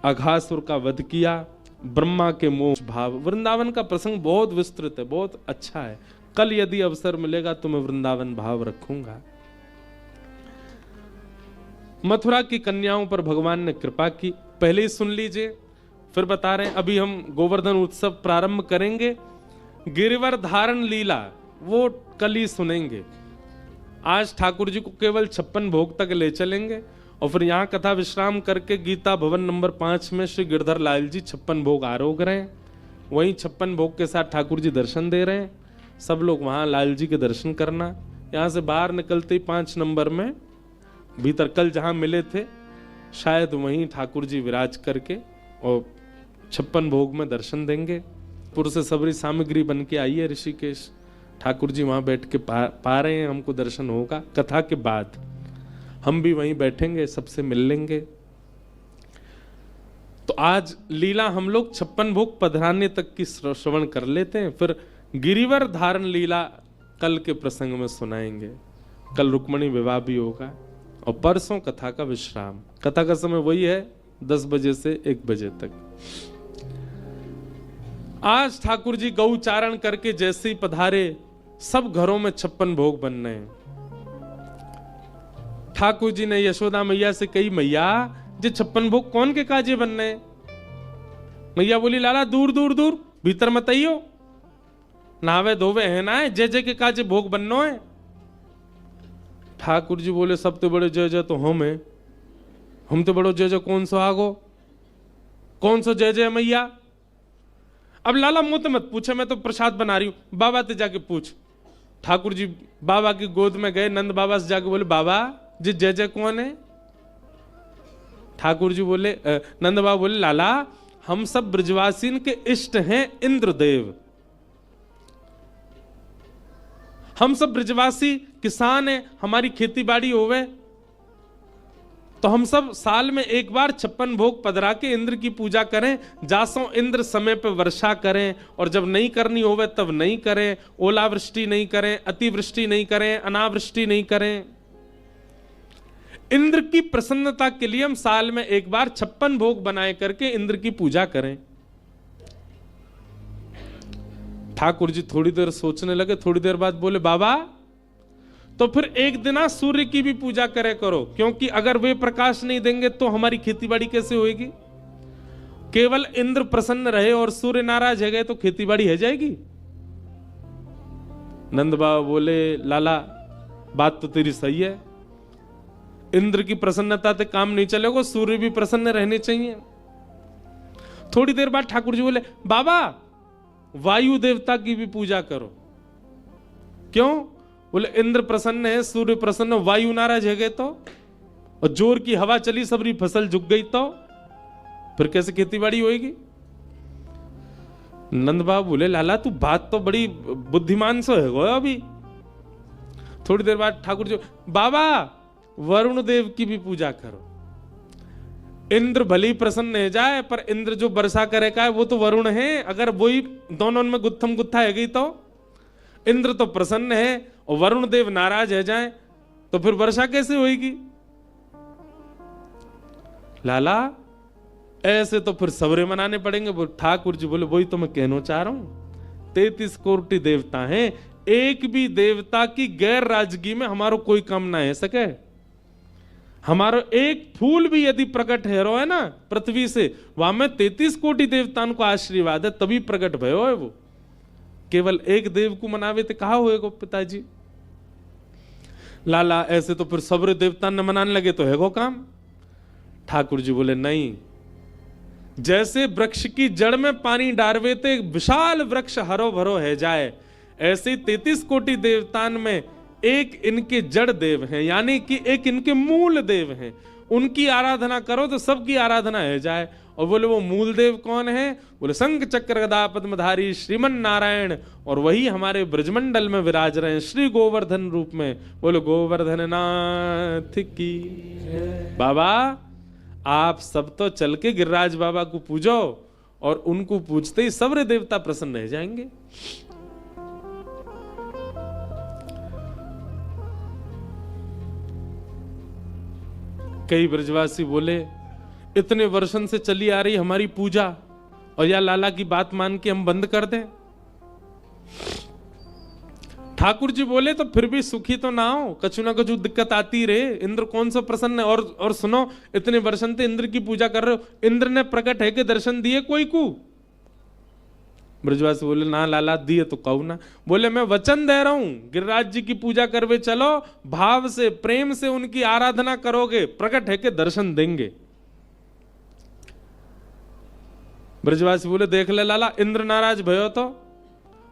अघासुर का वध किया, ब्रह्मा के मोक्ष भाव। वृंदावन का प्रसंग बहुत विस्तृत है, बहुत अच्छा है। कल यदि अवसर मिलेगा तो मैं वृंदावन भाव रखूंगा। मथुरा की कन्याओं पर भगवान ने कृपा की, पहले ही सुन लीजिए, फिर बता रहे हैं। अभी हम गोवर्धन उत्सव प्रारंभ करेंगे, गिरिवर धारण लीला वो कल ही सुनेंगे। आज ठाकुर जी को केवल 56 भोग तक ले चलेंगे और फिर यहाँ कथा विश्राम करके गीता भवन नंबर 5 में श्री गिरधर लाल जी 56 भोग आरोग रहे हैं। वहीं 56 भोग के साथ ठाकुर जी दर्शन दे रहे हैं। सब लोग वहां लाल जी के दर्शन करना। यहाँ से बाहर निकलते ही 5 नंबर में भीतर कल जहां मिले थे शायद वहीं ठाकुर जी विराज करके और 56 भोग में दर्शन देंगे। पुर से सबरी सामग्री बन के आई है ऋषिकेश, ठाकुर जी वहां बैठ के पा रहे हैं, हमको दर्शन होगा। कथा के बाद हम भी वहीं बैठेंगे, सबसे मिल लेंगे। तो आज लीला हम लोग 56 भोग पधराने तक की श्रवण कर लेते हैं, फिर गिरिवर धारण लीला कल के प्रसंग में सुनाएंगे। कल रुक्मणी विवाह भी होगा और परसों कथा का विश्राम। कथा का समय वही है 10 बजे से 1 बजे तक। आज ठाकुर जी गौचारण करके जैसे ही पधारे सब घरों में 56 भोग बन रहे हैं। ठाकुर जी ने यशोदा मैया से कही, मैया जे 56 भोग कौन के काजे बन रहे हैं? मैया बोली, लाला दूर दूर दूर, भीतर मत आइयो, नावे धोवे है ना है, जय जय के काजे भोग बननो है। ठाकुर जी बोले, सबसे बड़े जय जय तो हम तो बड़ो जय जय कौन सो आगो, कौन सो जय जय मैया? अब लाला मुझ मत पूछे, मैं तो प्रसाद बना रही हूं, बाबा से जाके पूछ। ठाकुर जी बाबा की गोद में गए, नंद बाबा से जाके बोले, बाबा जी जय जय कौन है? ठाकुर जी बोले, नंद बाबा बोले, लाला हम सब ब्रजवासीन के इष्ट हैं इंद्रदेव। हम सब ब्रजवासी किसान हैं, हमारी खेती बाड़ी होवे तो हम सब साल में एक बार 56 भोग पधरा के इंद्र की पूजा करें, जासों इंद्र समय पे वर्षा करें, और जब नहीं करनी होवे तब नहीं करें, ओलावृष्टि नहीं करें, अतिवृष्टि नहीं करें, अनावृष्टि नहीं करें। इंद्र की प्रसन्नता के लिए हम साल में एक बार 56 भोग बनाए करके इंद्र की पूजा करें। ठाकुर जी थोड़ी देर सोचने लगे, थोड़ी देर बाद बोले, बाबा तो फिर एक दिन सूर्य की भी पूजा करे करो, क्योंकि अगर वे प्रकाश नहीं देंगे तो हमारी खेतीबाड़ी कैसे होगी? केवल इंद्र प्रसन्न रहे और सूर्य नाराज है गए तो खेतीबाड़ी है जाएगी? नंद बाबा बोले, लाला बात तो तेरी सही है, इंद्र की प्रसन्नता से काम नहीं चलेगा, सूर्य भी प्रसन्न रहने चाहिए। थोड़ी देर बाद ठाकुर जी बोले, बाबा वायु देवता की भी पूजा करो। क्यों? बोले, इंद्र प्रसन्न है, सूर्य प्रसन्न, वायु नाराज है गए तो, और जोर की हवा चली, सबरी फसल झुक गई तो फिर कैसे खेतीबाड़ी होगी? नंद बाबा बोले, लाला तू बात तो बड़ी बुद्धिमान सो है गो। अभी थोड़ी देर बाद ठाकुर जी, बाबा वरुण देव की भी पूजा करो। इंद्र भले ही प्रसन्न है जाए, पर इंद्र जो वर्षा करे का है वो तो वरुण है। अगर वही दोनों में गुत्थम गुत्था है गई तो इंद्र तो प्रसन्न है और वरुण देव नाराज है जाए तो फिर वर्षा कैसे होगी? लाला ऐसे तो फिर सवरे मनाने पड़ेंगे। वो ठाकुर जी बोले, वही तो मैं कहना चाह रहा हूं, 33 कोटि देवता हैं, एक भी देवता की गैर राजगी में हमारो कोई काम ना है सके। हमारो एक फूल भी यदि प्रकट है रो है ना पृथ्वी से, वहां में 33 कोटि देवताओं को आशीर्वाद है, तभी प्रकट भयो है। वो केवल एक देव को मनावे तो कहा होएगो पिताजी? लाला ऐसे तो फिर सब्र देवता न मनाने लगे तो है वो काम। ठाकुर जी बोले, नहीं, जैसे वृक्ष की जड़ में पानी डारवे ते विशाल वृक्ष हरो भरो है जाए, ऐसे 33 कोटि देवतान में एक इनके जड़ देव हैं, यानी कि एक इनके मूल देव हैं। उनकी आराधना करो तो सबकी आराधना है जाए। और बोले, वो मूल देव कौन है? बोले, शंख चक्र गदा पद्मधारी श्रीमन नारायण, और वही हमारे ब्रजमंडल में विराज रहे हैं श्री गोवर्धन रूप में। बोले, गोवर्धन नाथ की। बाबा आप सब तो चल के गिरिराज बाबा को पूजो, और उनको पूजते ही सब्र देवता प्रसन्न रह जाएंगे। कई ब्रजवासी बोले, इतने वर्षों से चली आ रही हमारी पूजा, और या लाला की बात मान के हम बंद कर दें? ठाकुर जी बोले तो फिर भी सुखी तो ना हो, कछु ना कछु दिक्कत आती रहे। इंद्र कौन सा प्रसन्न है? और सुनो, इतने वर्षों से इंद्र की पूजा कर रहे हो, इंद्र ने प्रकट है के दर्शन दिए कोई को? ब्रजवासी बोले ना लाला दिए तो कहू ना। बोले मैं वचन दे रहा हूं, गिरिराज जी की पूजा करवे चलो, भाव से प्रेम से उनकी आराधना करोगे, प्रकट है के दर्शन देंगे। ब्रजवासी बोले देख ले लाला, इंद्र नाराज भयो तो?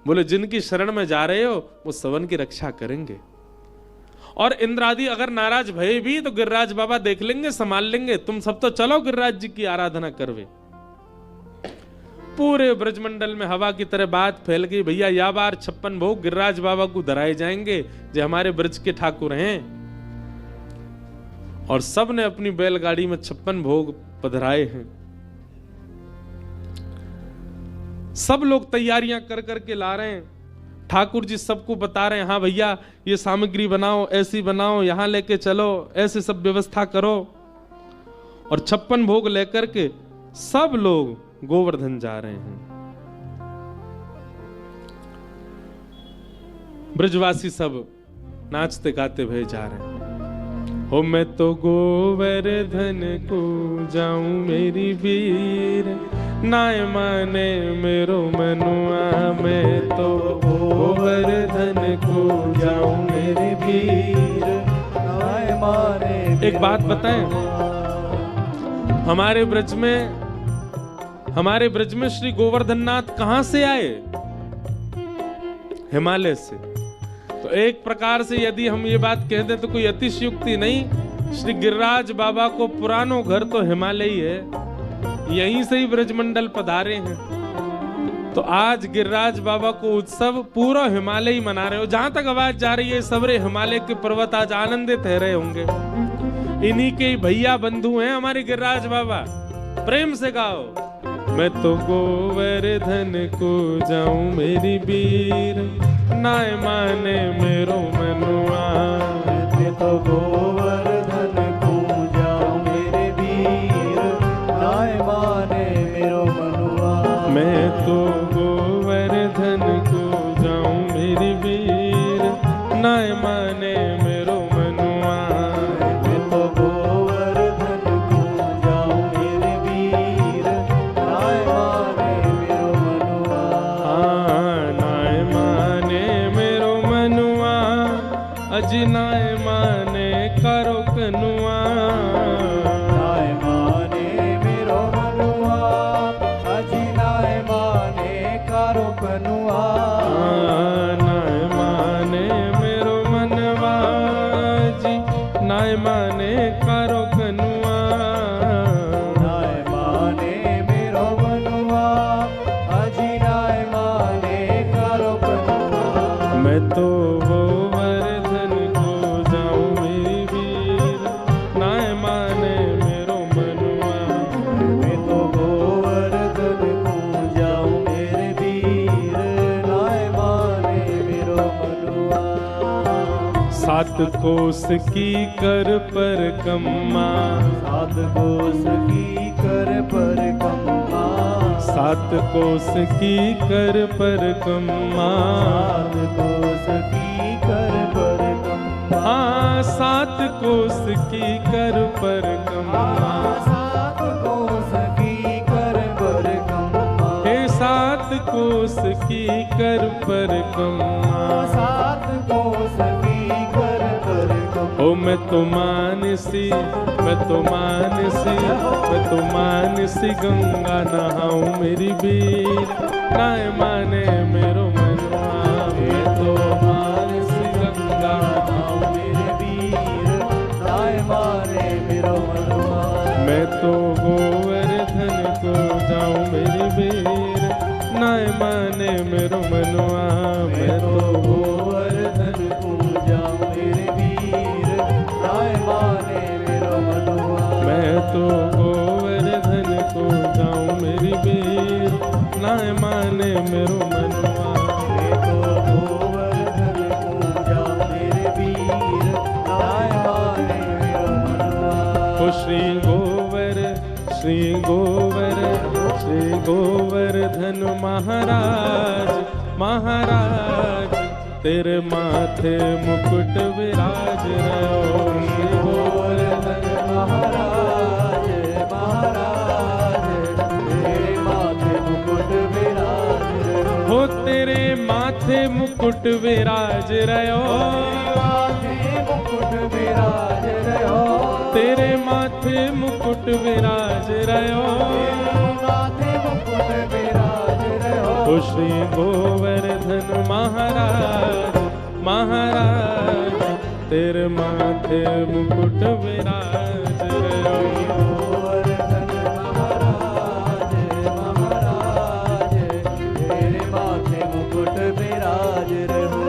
बोले जिनकी शरण में जा रहे हो वो सवन की रक्षा करेंगे, और इंद्र आदि अगर नाराज भये भी तो गिरिराज बाबा देख लेंगे, संभाल लेंगे। तुम सब तो चलो गिरिराज जी की आराधना करवे। पूरे ब्रजमंडल में हवा की तरह बात फैल गई, भैया या बार 56 भोग गिरिराज बाबा को धराए जाएंगे, जो हमारे ब्रज के ठाकुर हैं। और सब ने अपनी बैलगाड़ी में 56 भोग पधराए हैं। सब लोग तैयारियां कर करके ला रहे हैं। ठाकुर जी सबको बता रहे हैं, हाँ भैया ये सामग्री बनाओ, ऐसी बनाओ, यहां लेके चलो, ऐसे सब व्यवस्था करो। और 56 भोग लेकर के सब लोग गोवर्धन जा रहे हैं। ब्रजवासी सब नाचते गाते भय जा रहे हैं। हो मैं तो गोवर्धन को जाऊं मेरी वीर, नाय माने मेरो मनुआ, मैं तो गोवर्धन को जाऊं मेरी वीर, नाय माने। एक बात बताएं, हमारे ब्रज में श्री गोवर्धन नाथ कहां से आए? हिमालय से। तो एक प्रकार से यदि हम ये बात कह दें तो कोई अतिशयोक्ति नहीं। श्री गिरिराज बाबा को पुरानो घर तो हिमालय ही है, यहीं से ही ब्रजमंडल पधारे हैं। तो आज गिरिराज बाबा को उत्सव पूरा हिमालय ही मना रहे हो। जहां तक आवाज जा रही है, सबरे हिमालय के पर्वत आज आनंदित रह रहे होंगे। इन्हीं के भैया बंधु हैं हमारे गिरिराज बाबा। प्रेम से गाओ, मैं तो गोवर्धन को जाऊं मेरी वीर, नाय माने मेरो मनुआ, मैं तो गोवर्धन को जाऊं मेरे वीर, नाय माने मेरो मनुआ, मैं तो गोवर्धन को जाऊं मेरी वीर, नाय माने मेरो मनुआ, मैं तो गोवर्धन को जाऊं मेरे वीर, नाय माने मेरो मनुआ, नाय माने मेरो मनुआ, अजी नाय माने करो कनुआ, नाय माने मेरो मनुआ, अजी नाय माने करो कनुआ, नाय माने मेरो मनवा, जी नाय माने करो कनुआ, नाय माने मेरो मनुआ, अजी नाय माने करो कनुआ, मैं तो गोवर्धन को जाऊं मेरी वीर, नाय माने मेरो मनुआ, मैं तो गोवर्धन को जाऊं मेरे वीर, नाय माने मेरो मनुआ। सात कोस की कर पर कम्मा, सात कोस की कर पर कम्मा, सात कोस की कर पर कम्मा, सात कोस की कर पर कम्मा, हाँ सात कोस की कर पर कम्मा, सात कोस की कर पर कम्मा, हे सात कोस की कर पर कम्मा, सात कोस की कर पर कम्मा, ओ मैं तो मानसी, मैं तो मानसी, मैं तो मानसी गंगा नहाऊं मेरी वीर, नाय माने मेरो मनुआ, मैं तो मानसी गंगा नहाऊं मेरे वीर, नाय माने मेरो मनुआ, मैं तो गोवर्धन को जाऊं मेरी वीर, नाय माने मेरो मनुआ, मैं तो गोवर्धन को जाऊं मेरे वीर, नाय माने मेरो मनुआ, मैं तो गोवर्धन को जाऊं मेरी वीर, नाय माने मेरो मनुआ, मैं तो गोवर्धन को जाऊं मेरे वीर, नाय माने मेरो मनुआ। श्री महाराज महाराज तेरे माथे मुकुट विराज रहो। श्री गोवर्धन महाराज महाराज तेरे माथे मुकुट विराज रहो। हो तेरे माथे मुकुट विराज रहो। माथे मुकुट विराज रहो। तेरे माथे मुकुट विराज रहो। माथे मुकुट विराज रहो। हो श्री गोवर्धन महाराज महाराज तेरे माथे मुकुट विराज रहो। गोवर्धन महाराज महाराज तेरे माथे मुकुट विराज रहो।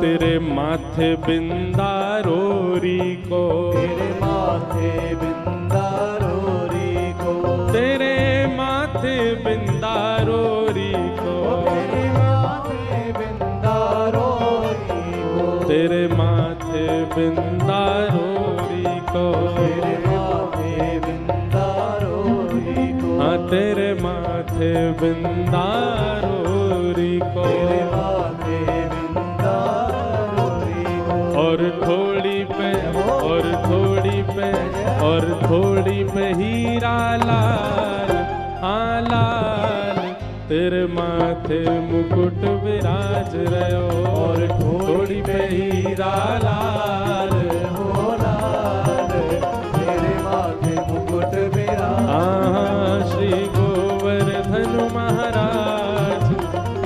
तेरे माथे बिंदारोरी को तेरे माथे बिंदारोरी को तेरे माथे बिंदारोरी को तेरे माथे बिंदारोरी को तेरे माथे बिंदारोरी को तेरे माथे बिंदारोरी को हाँ तेरे माथे बिंदारोरी को तेरे माथे बिंदारोरी को और थोड़ी पे और थोड़ी पे और थोड़ी पे हीरा लाल हाँ लाल तेरे माथे मुकुट विराज रहो। और थोड़ी पे हीरा लाल हो लाल तेरे माथे मुकुट विराज हाँ श्री गोवर्धन महाराज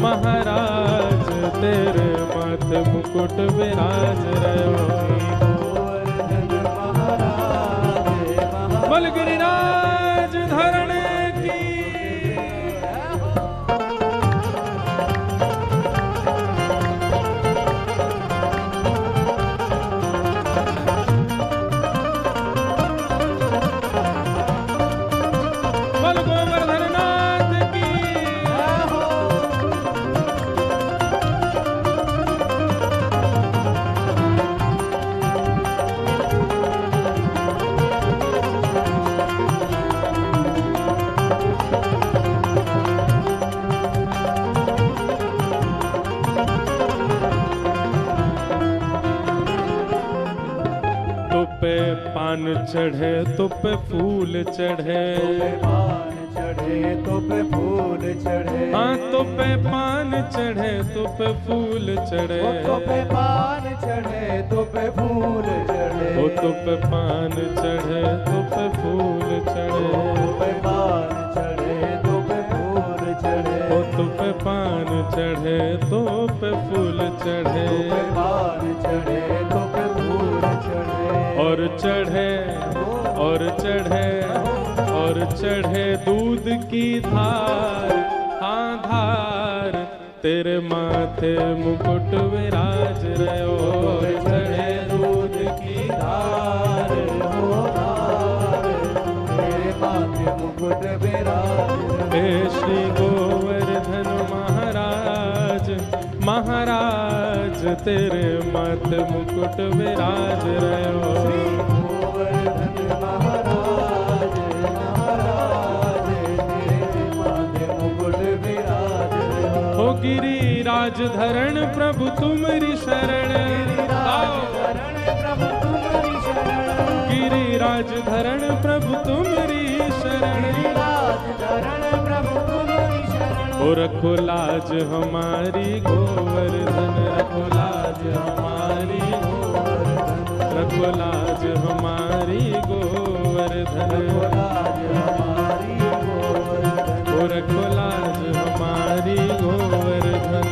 महाराज तेरे माथे मुकुट विराज रहो। गोवर्धन महाराज बल गिरिराज धरण की बल गोवर्धन नाथ की पे पान चढ़े तो पे फूल चढ़े पान चढ़े तो पे फूल चढ़े हाँ तो पे पान चढ़े तो पे फूल चढ़े तो पे पान चढ़े तो पे फूल चढ़े हो तो पे पान चढ़े तो पे फूल चढ़े तो पे पान चढ़े तो पे फूल चढ़े हो तो पे पान चढ़े तो पे फूल चढ़े तो पे पान चढ़े तो पे फूल चढ़े और चढ़े और चढ़े और चढ़े दूध की धार हाँ धार तेरे माथे मुकुट विराज रहो। और चढ़े दूध की धार हो धार तेरे माथे मुकुट विराज हे श्री गोवर्धन महाराज महाराज तेरे माथे मुकुट विराज रहो। गोवर्धन महाराज महाराज तेरे माथे मुकुट विराज हो गिरिराज धरण प्रभु तुम्हारी शरण आओ। प्रभु तुम्हारी शरण गिरिराज धरण प्रभु तुम्हारी शरण गिरिराज धरण प्रभु तुम्हारी शरण हो रखो लाज हमारी गोवर्धन रखो लाज हमारी गोवर्धन रखो लाज हमारी गोवर्धन लाज हमारी गोवर्धन हो रखो लाज हमारी गोवर्धन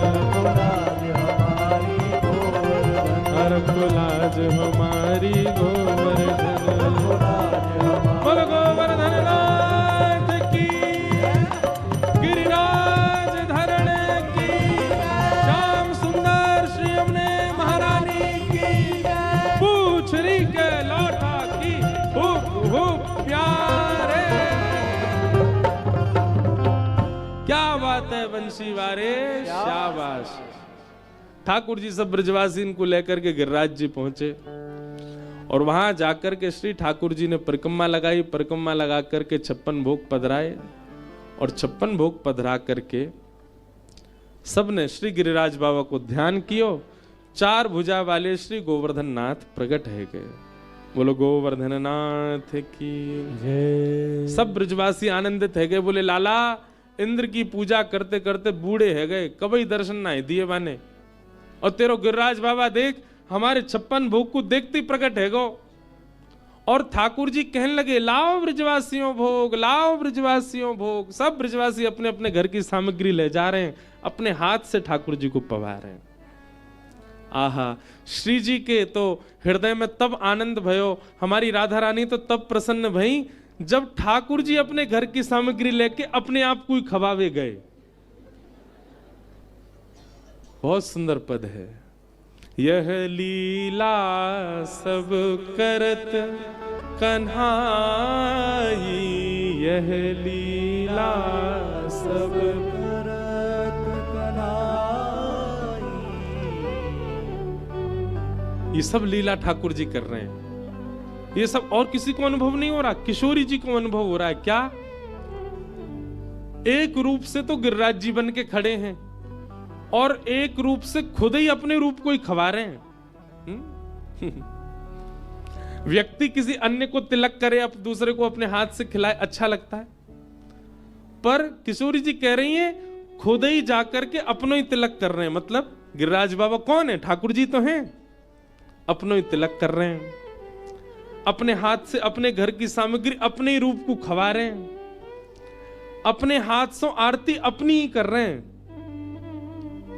लाज हमारी गोवर्धन रखो लाज हमारी गोवर्धन लाज बोल गोवर्धन नाथ की गिरिराज धरण की श्याम सुंदर श्री यमुने महारानी की पूछरी के लौटा की हुप हुप प्यारे। क्या बात है बंसी वारे शाबाश। ठाकुर जी सब ब्रजवासी इनको लेकर के गिरिराज जी पहुंचे और वहां जाकर के श्री ठाकुर जी ने परिक्रमा लगाई। परिक्रमा लगा करके 56 भोग पधराए और 56 भोग पधरा करके सबने श्री गिरिराज बाबा को ध्यान कियो। 4 भुजा वाले श्री गोवर्धन नाथ प्रकट है गए। बोलो गोवर्धन नाथ की जय। सब ब्रजवासी आनंदित है गए। बोले लाला इंद्र की पूजा करते करते बूढ़े है गए, कभी दर्शन ना दिए बाने, और तेरो गिरिराज बाबा देख हमारे 56 भोग को देखते ही प्रकट है गो। और ठाकुर जी कहने लगे लाओ ब्रजवासियों भोग, लाओ ब्रजवासियों भोग। सब ब्रजवासी अपने अपने घर की सामग्री ले जा रहे हैं, अपने हाथ से ठाकुर जी को पवा रहे हैं। आहा, श्री जी के तो हृदय में तब आनंद भयो, हमारी राधा रानी तो तब प्रसन्न भई जब ठाकुर जी अपने घर की सामग्री लेके अपने आप को ही खवावे गए। बहुत सुंदर पद है। यह लीला सब करत कन्हाई, यह लीला सब करत कन्हाई। ये सब लीला ठाकुर जी कर रहे हैं। ये सब और किसी को अनुभव नहीं हो रहा, किशोरी जी को अनुभव हो रहा है। क्या एक रूप से तो गिरिराज जी बन के खड़े हैं और एक रूप से खुद ही अपने रूप को ही खवा रहे हैं। व्यक्ति किसी अन्य को तिलक करे, अब दूसरे को अपने हाथ से खिलाए, अच्छा लगता है, पर किशोरी जी कह रही हैं खुद ही जाकर के अपनों ही तिलक कर रहे हैं। मतलब गिरिराज बाबा कौन है? ठाकुर जी तो हैं, अपनों ही तिलक कर रहे हैं, अपने हाथ से अपने घर की सामग्री अपने ही रूप को खवा रहे हैं, अपने हाथ से आरती अपनी ही कर रहे हैं।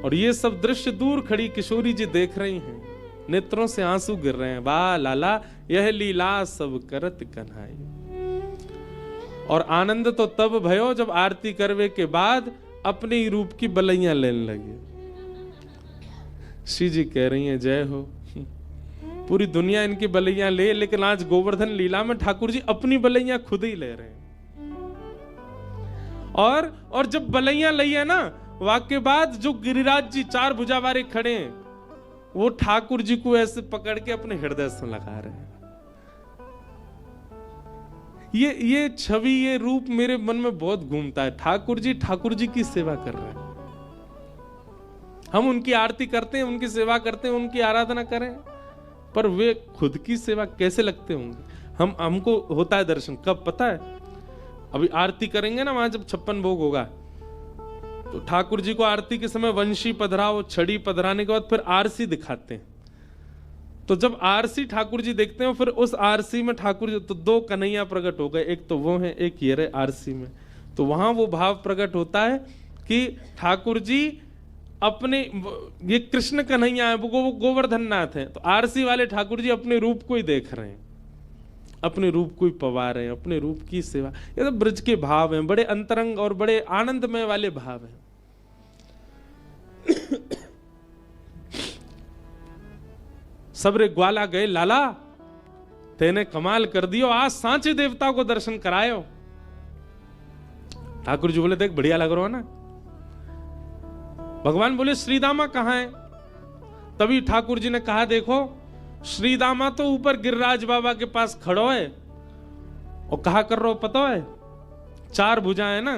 और ये सब दृश्य दूर खड़ी किशोरी जी देख रही हैं, नेत्रों से आंसू गिर रहे हैं। वाह लाला यह लीला सब करत कन्हाई। और आनंद तो तब भयो जब आरती करवे के बाद अपने ही रूप की बलैया लेने लगे। श्री जी कह रही हैं जय हो, पूरी दुनिया इनकी बलैया ले, लेकिन आज गोवर्धन लीला में ठाकुर जी अपनी बलैया खुद ही ले रहे हैं। और जब बलैया ली है ना, वाक्य बाद जो गिरिराज जी 4 भुजा वाले खड़े हैं, वो ठाकुर जी को ऐसे पकड़ के अपने हृदय से लगा रहे हैं। ये छवि, ये रूप मेरे मन में बहुत घूमता है। ठाकुर जी की सेवा कर रहे हैं। हम उनकी आरती करते हैं, उनकी सेवा करते हैं, उनकी आराधना करें, पर वे खुद की सेवा कैसे लगते होंगे? हमको होता है दर्शन कब पता है? अभी आरती करेंगे ना, वहां जब 56 भोग होगा तो ठाकुर जी को आरती के समय वंशी पधराओ, छड़ी पधराने के बाद फिर आरसी दिखाते हैं। तो जब आरसी ठाकुर जी देखते हैं, फिर उस आरसी में ठाकुर जी तो 2 कन्हैया प्रकट हो गए, एक तो वो है, एक ये रहे आरसी में। तो वहां वो भाव प्रकट होता है कि ठाकुर जी अपने, ये कृष्ण कन्हैया है, वो गोवर्धन नाथ है, तो आरसी वाले ठाकुर जी अपने रूप को ही देख रहे हैं, अपने रूप को ही पवा रहे हैं, अपने रूप की सेवा। ये तो ब्रज के भाव हैं, बड़े अंतरंग और बड़े आनंदमय वाले भाव हैं। सबरे ग्वाला गए, लाला तेने कमाल कर दियो, आज सांचे देवता को दर्शन करायो। ठाकुर जी बोले देख बढ़िया लग रहा है ना। भगवान बोले श्रीदामा कहां है? तभी ठाकुर जी ने कहा देखो श्रीदामा तो ऊपर गिरिराज बाबा के पास खड़ो है, और कहा कर रहा हो पता है? 4 भुजा है ना,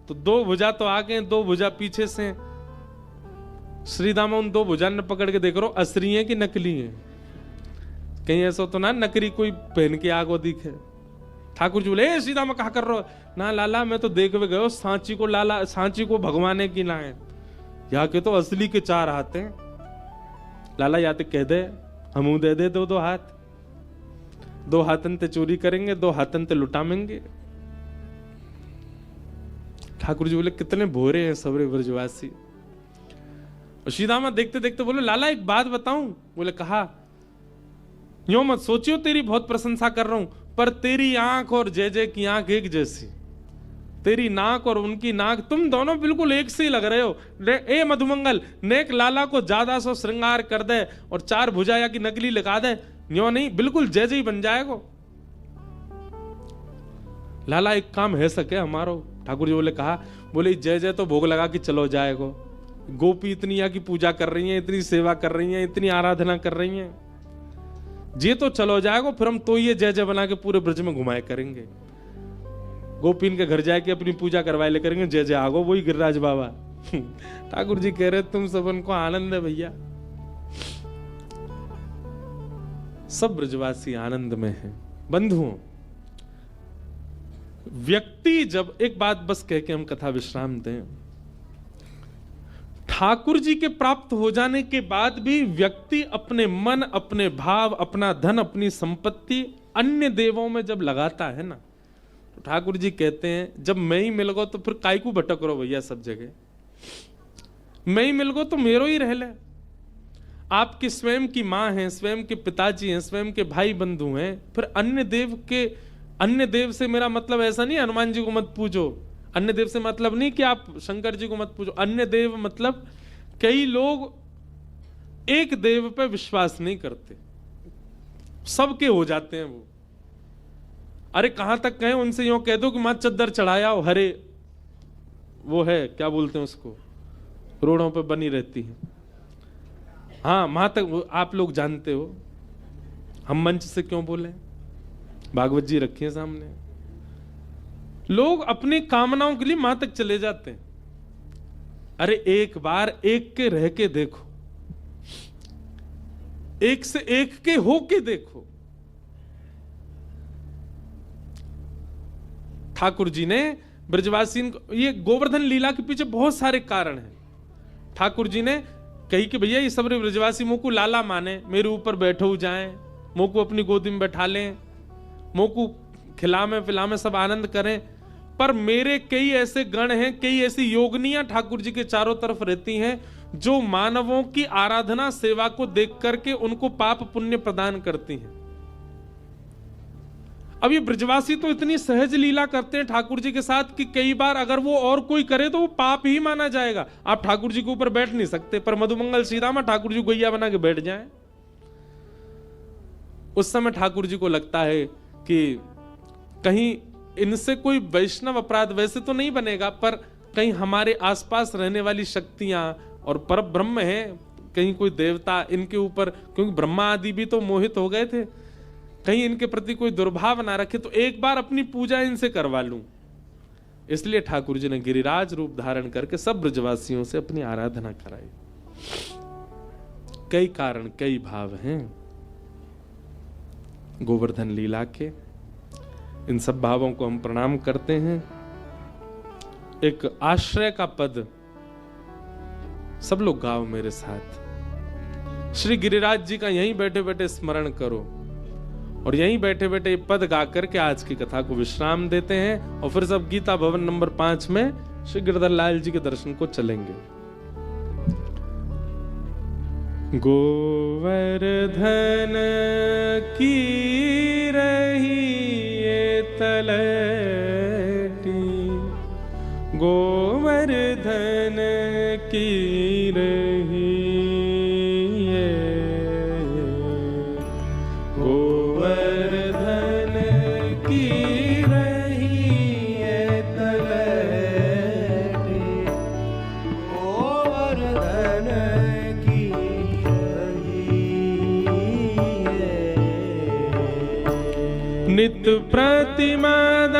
तो 2 भुजा तो आगे, 2 भुजा पीछे से। श्रीदामा उन 2 भुजा ने पकड़ के देख रहा हो असली है कि नकली है, कहीं ऐसा तो ना नकली कोई पहन के आगो दिखे। ठाकुर जी बोले श्रीदामा कहा कर रहा हो? ना लाला मैं तो देखवे गयो सांची को, लाला सांची को भगवाने की ना है, यहाँ के तो असली के 4 हाथ हैं। लाला या तो कह दे हमू दे दे 2 हाथ, 2 हाथन ते चोरी करेंगे, 2 हाथन ते लुटामेंगे। ठाकुर जी बोले कितने भोरे हैं सबरे ब्रजवासी। और श्रीदामा देखते देखते बोले लाला एक बात बताऊं? बोले कहा। यूं मत सोचियो तेरी बहुत प्रशंसा कर रहा हूं, पर तेरी आंख और जय जय की आंख एक जैसी, तेरी नाक और उनकी नाक, तुम दोनों बिल्कुल एक से ही लग रहे हो। ए मधुमंगल, नेक लाला को ज्यादा सो श्रृंगार कर दे और 4 भुजा या की नकली लगा दे, यूं नहीं बिल्कुल जय जय बन जाएगा। लाला एक काम है सके हमारो? ठाकुर जी बोले कहा। बोले जय जय तो भोग लगा के चलो जाएगो, गोपी इतनी या की पूजा कर रही हैं, इतनी सेवा कर रही हैं, इतनी आराधना कर रही हैं, जे तो चलो जाएगो, फिर हम तो ये जय जय बना के पूरे ब्रज में घुमाए करेंगे। गोपीन के घर जाके अपनी पूजा करवाए ले करेंगे, जय जय आगो वही गिरिराज बाबा। ठाकुर जी कह रहे तुम सबन को आनंद है भैया, सब ब्रजवासी आनंद में हैं। बंधुओं, व्यक्ति जब, एक बात बस कह के हम कथा विश्राम दें, ठाकुर जी के प्राप्त हो जाने के बाद भी व्यक्ति अपने मन, अपने भाव, अपना धन, अपनी संपत्ति अन्य देवों में जब लगाता है ना, तो ठाकुर जी कहते हैं जब मैं ही मिल गो तो फिर काय को भटक रहो भैया सब जगह, मैं ही मिल गो तो मेरो ही रह ले। आपकी स्वयं की माँ हैं, स्वयं के पिताजी हैं, स्वयं के भाई बंधु हैं, फिर अन्य देव से मेरा मतलब ऐसा नहीं हनुमान जी को मत पूजो, अन्य देव से मतलब नहीं कि आप शंकर जी को मत पूजो, अन्य देव मतलब कई लोग एक देव पे विश्वास नहीं करते, सबके हो जाते हैं वो। अरे कहां तक कहें, उनसे यूं कह दो कि मां चद्दर चढ़ाया हो, हरे वो है क्या बोलते हैं उसको, रोडों पे बनी रहती है, हाँ वहां तक आप लोग जानते हो, हम मंच से क्यों बोले, भागवत जी रखिए सामने। लोग अपनी कामनाओं के लिए मां तक चले जाते हैं। अरे एक बार एक के रह के देखो, एक से एक के हो के देखो। ठाकुर जी ने ब्रजवासी, ये गोवर्धन लीला के पीछे बहुत सारे कारण हैं। ठाकुर जी ने कही कि भैया ये सब ब्रजवासी मुंह को लाला माने, मेरे ऊपर बैठो जाएं, मुंह को अपनी गोदी में बैठा लें, मुंह को खिलामे पिलामे सब आनंद करें, पर मेरे कई ऐसे गण हैं, कई ऐसी योगनियां ठाकुर जी के चारों तरफ रहती हैं जो मानवों की आराधना सेवा को देख करके उनको पाप पुण्य प्रदान करती हैं। अब ये ब्रजवासी तो इतनी सहज लीला करते हैं ठाकुर जी के साथ कि कई बार अगर वो और कोई करे तो वो पाप ही माना जाएगा। आप ठाकुर जी के ऊपर बैठ नहीं सकते, पर मधुमंगल सीधा ठाकुर जी को गैया बना के बैठ जाए। उस समय ठाकुर जी को लगता है कि कहीं इनसे कोई वैष्णव अपराध वैसे तो नहीं बनेगा, पर कहीं हमारे आसपास रहने वाली शक्तियां और पर ब्रह्म हैं, कहीं कोई देवता इनके ऊपर, क्योंकि ब्रह्मा आदि भी तो मोहित हो गए थे, कहीं इनके प्रति कोई दुर्भाव ना रखे, तो एक बार अपनी पूजा इनसे करवा लूं। इसलिए ठाकुर जी ने गिरिराज रूप धारण करके सब ब्रजवासियों से अपनी आराधना कराई। कई कारण, कई भाव हैं गोवर्धन लीला के, इन सब भावों को हम प्रणाम करते हैं। एक आश्रय का पद सब लोग गाओ मेरे साथ। श्री गिरिराज जी का यहीं बैठे बैठे स्मरण करो और यहीं बैठे बैठे पद गा करके आज की कथा को विश्राम देते हैं और फिर सब गीता भवन नंबर 5 में श्री गिरधर लाल जी के दर्शन को चलेंगे। गोवर्धन की रही ये तलटी, गोवर्धन की रही ये, गोवर्धन की रही ये तलटी, गोवर्धन की नित प्रतिमदन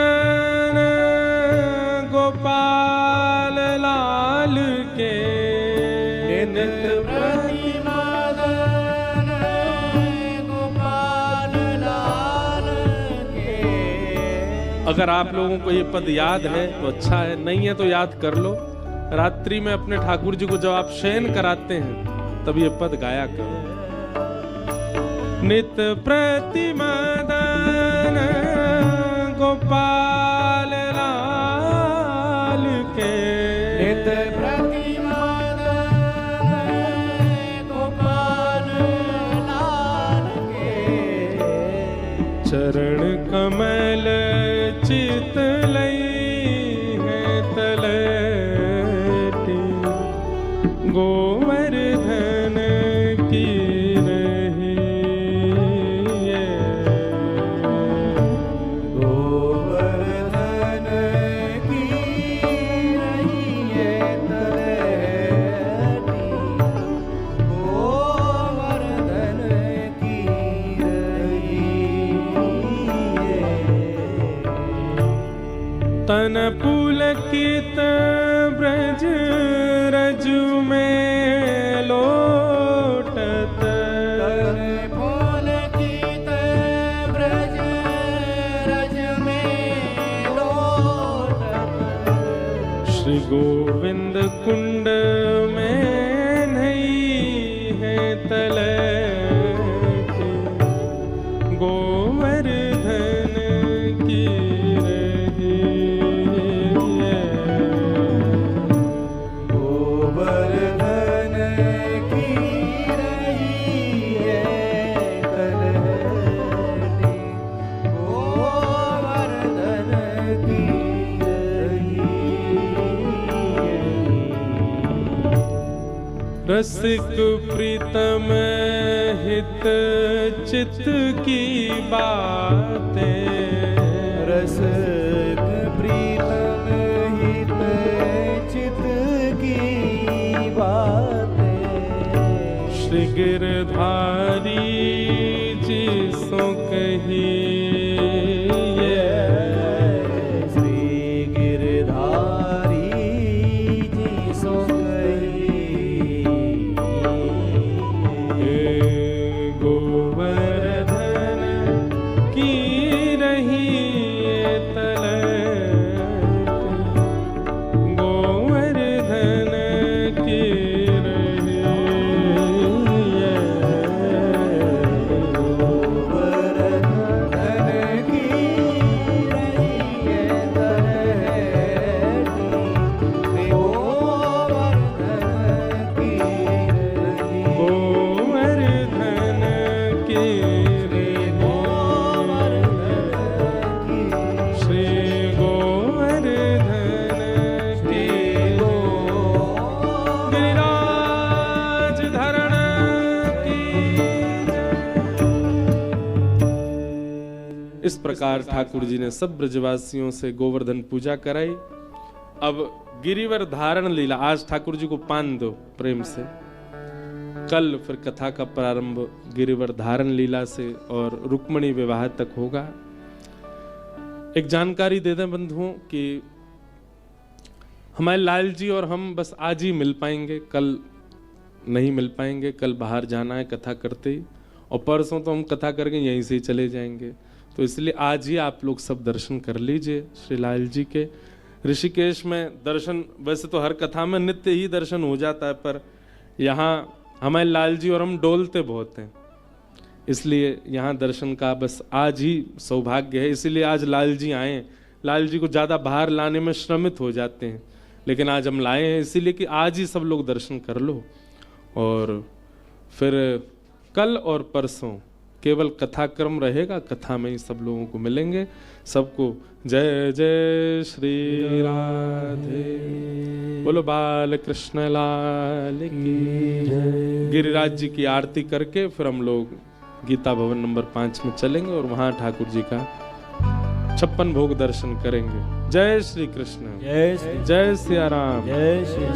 गोपाल लाल के, नित प्रतिमदन गोपाल लाल के। अगर आप लोगों को ये पद याद है तो अच्छा है, नहीं है तो याद कर लो। रात्रि में अपने ठाकुर जी को जब आप शयन कराते हैं तब ये पद गाया करो। नित प्रतिमदन गोपाल लाल के, नित प्रतिमदन गोपाल लाल के। चरण कमल चित लई है तलटी, गोवर्धन की रही ये, गोवर्धन की रही ये तलटी, गोवर्धन की रही ये। तन पुलकित ब्रज में लोटत फूल कीत ब्रज रज में लोटत श्री गोविंद कुंड में नहीं है तलक गोवर्धन की रही है। गोवर्धन की रही है तलहटी गोवर्धन की रही है। रसिक प्रीतम हित चित की बातें रसिक प्रीतम हित चित की बातें श्री गिरधारी जी सो कही श्री गिरधारी जी सो गोवर्धन की रही तलक गोवर्धन की रही गोवर्धन की रही है तलहटी गोवर्धन की रही गोवर्धन की श्री गोवर्धन की गिरिराज धरण की। इस प्रकार ठाकुर जी ने सब ब्रजवासियों से गोवर्धन पूजा कराई। अब गिरिवर धारण लीला, आज ठाकुर जी को पान दो प्रेम से। कल फिर कथा का प्रारंभ गिरिवर धारण लीला से और रुक्मणी विवाह तक होगा। एक जानकारी दे दें बंधुओं कि हमारे लाल जी और हम बस आज ही मिल पाएंगे, कल नहीं मिल पाएंगे। कल बाहर जाना है कथा करते ही, और परसों तो हम कथा करके यहीं से ही चले जाएंगे। तो इसलिए आज ही आप लोग सब दर्शन कर लीजिए श्री लाल जी के। ऋषिकेश में दर्शन वैसे तो हर कथा में नित्य ही दर्शन हो जाता है, पर यहाँ हमारे लाल जी और हम डोलते बहुत हैं, इसलिए यहाँ दर्शन का बस आज ही सौभाग्य है। इसीलिए आज लाल जी आए। लाल जी को ज़्यादा बाहर लाने में श्रमित हो जाते हैं, लेकिन आज हम लाए हैं इसीलिए कि आज ही सब लोग दर्शन कर लो। और फिर कल और परसों केवल कथा क्रम रहेगा, कथा में ही सब लोगों को मिलेंगे। सबको जय जय श्री राधे, बोलो बाल कृष्ण लाल की जय। गिरिराज जी की आरती करके फिर हम लोग गीता भवन नंबर 5 में चलेंगे और वहां ठाकुर जी का 56 भोग दर्शन करेंगे। जय श्री कृष्ण, जय श्री जय सिया राम, जय श्री जय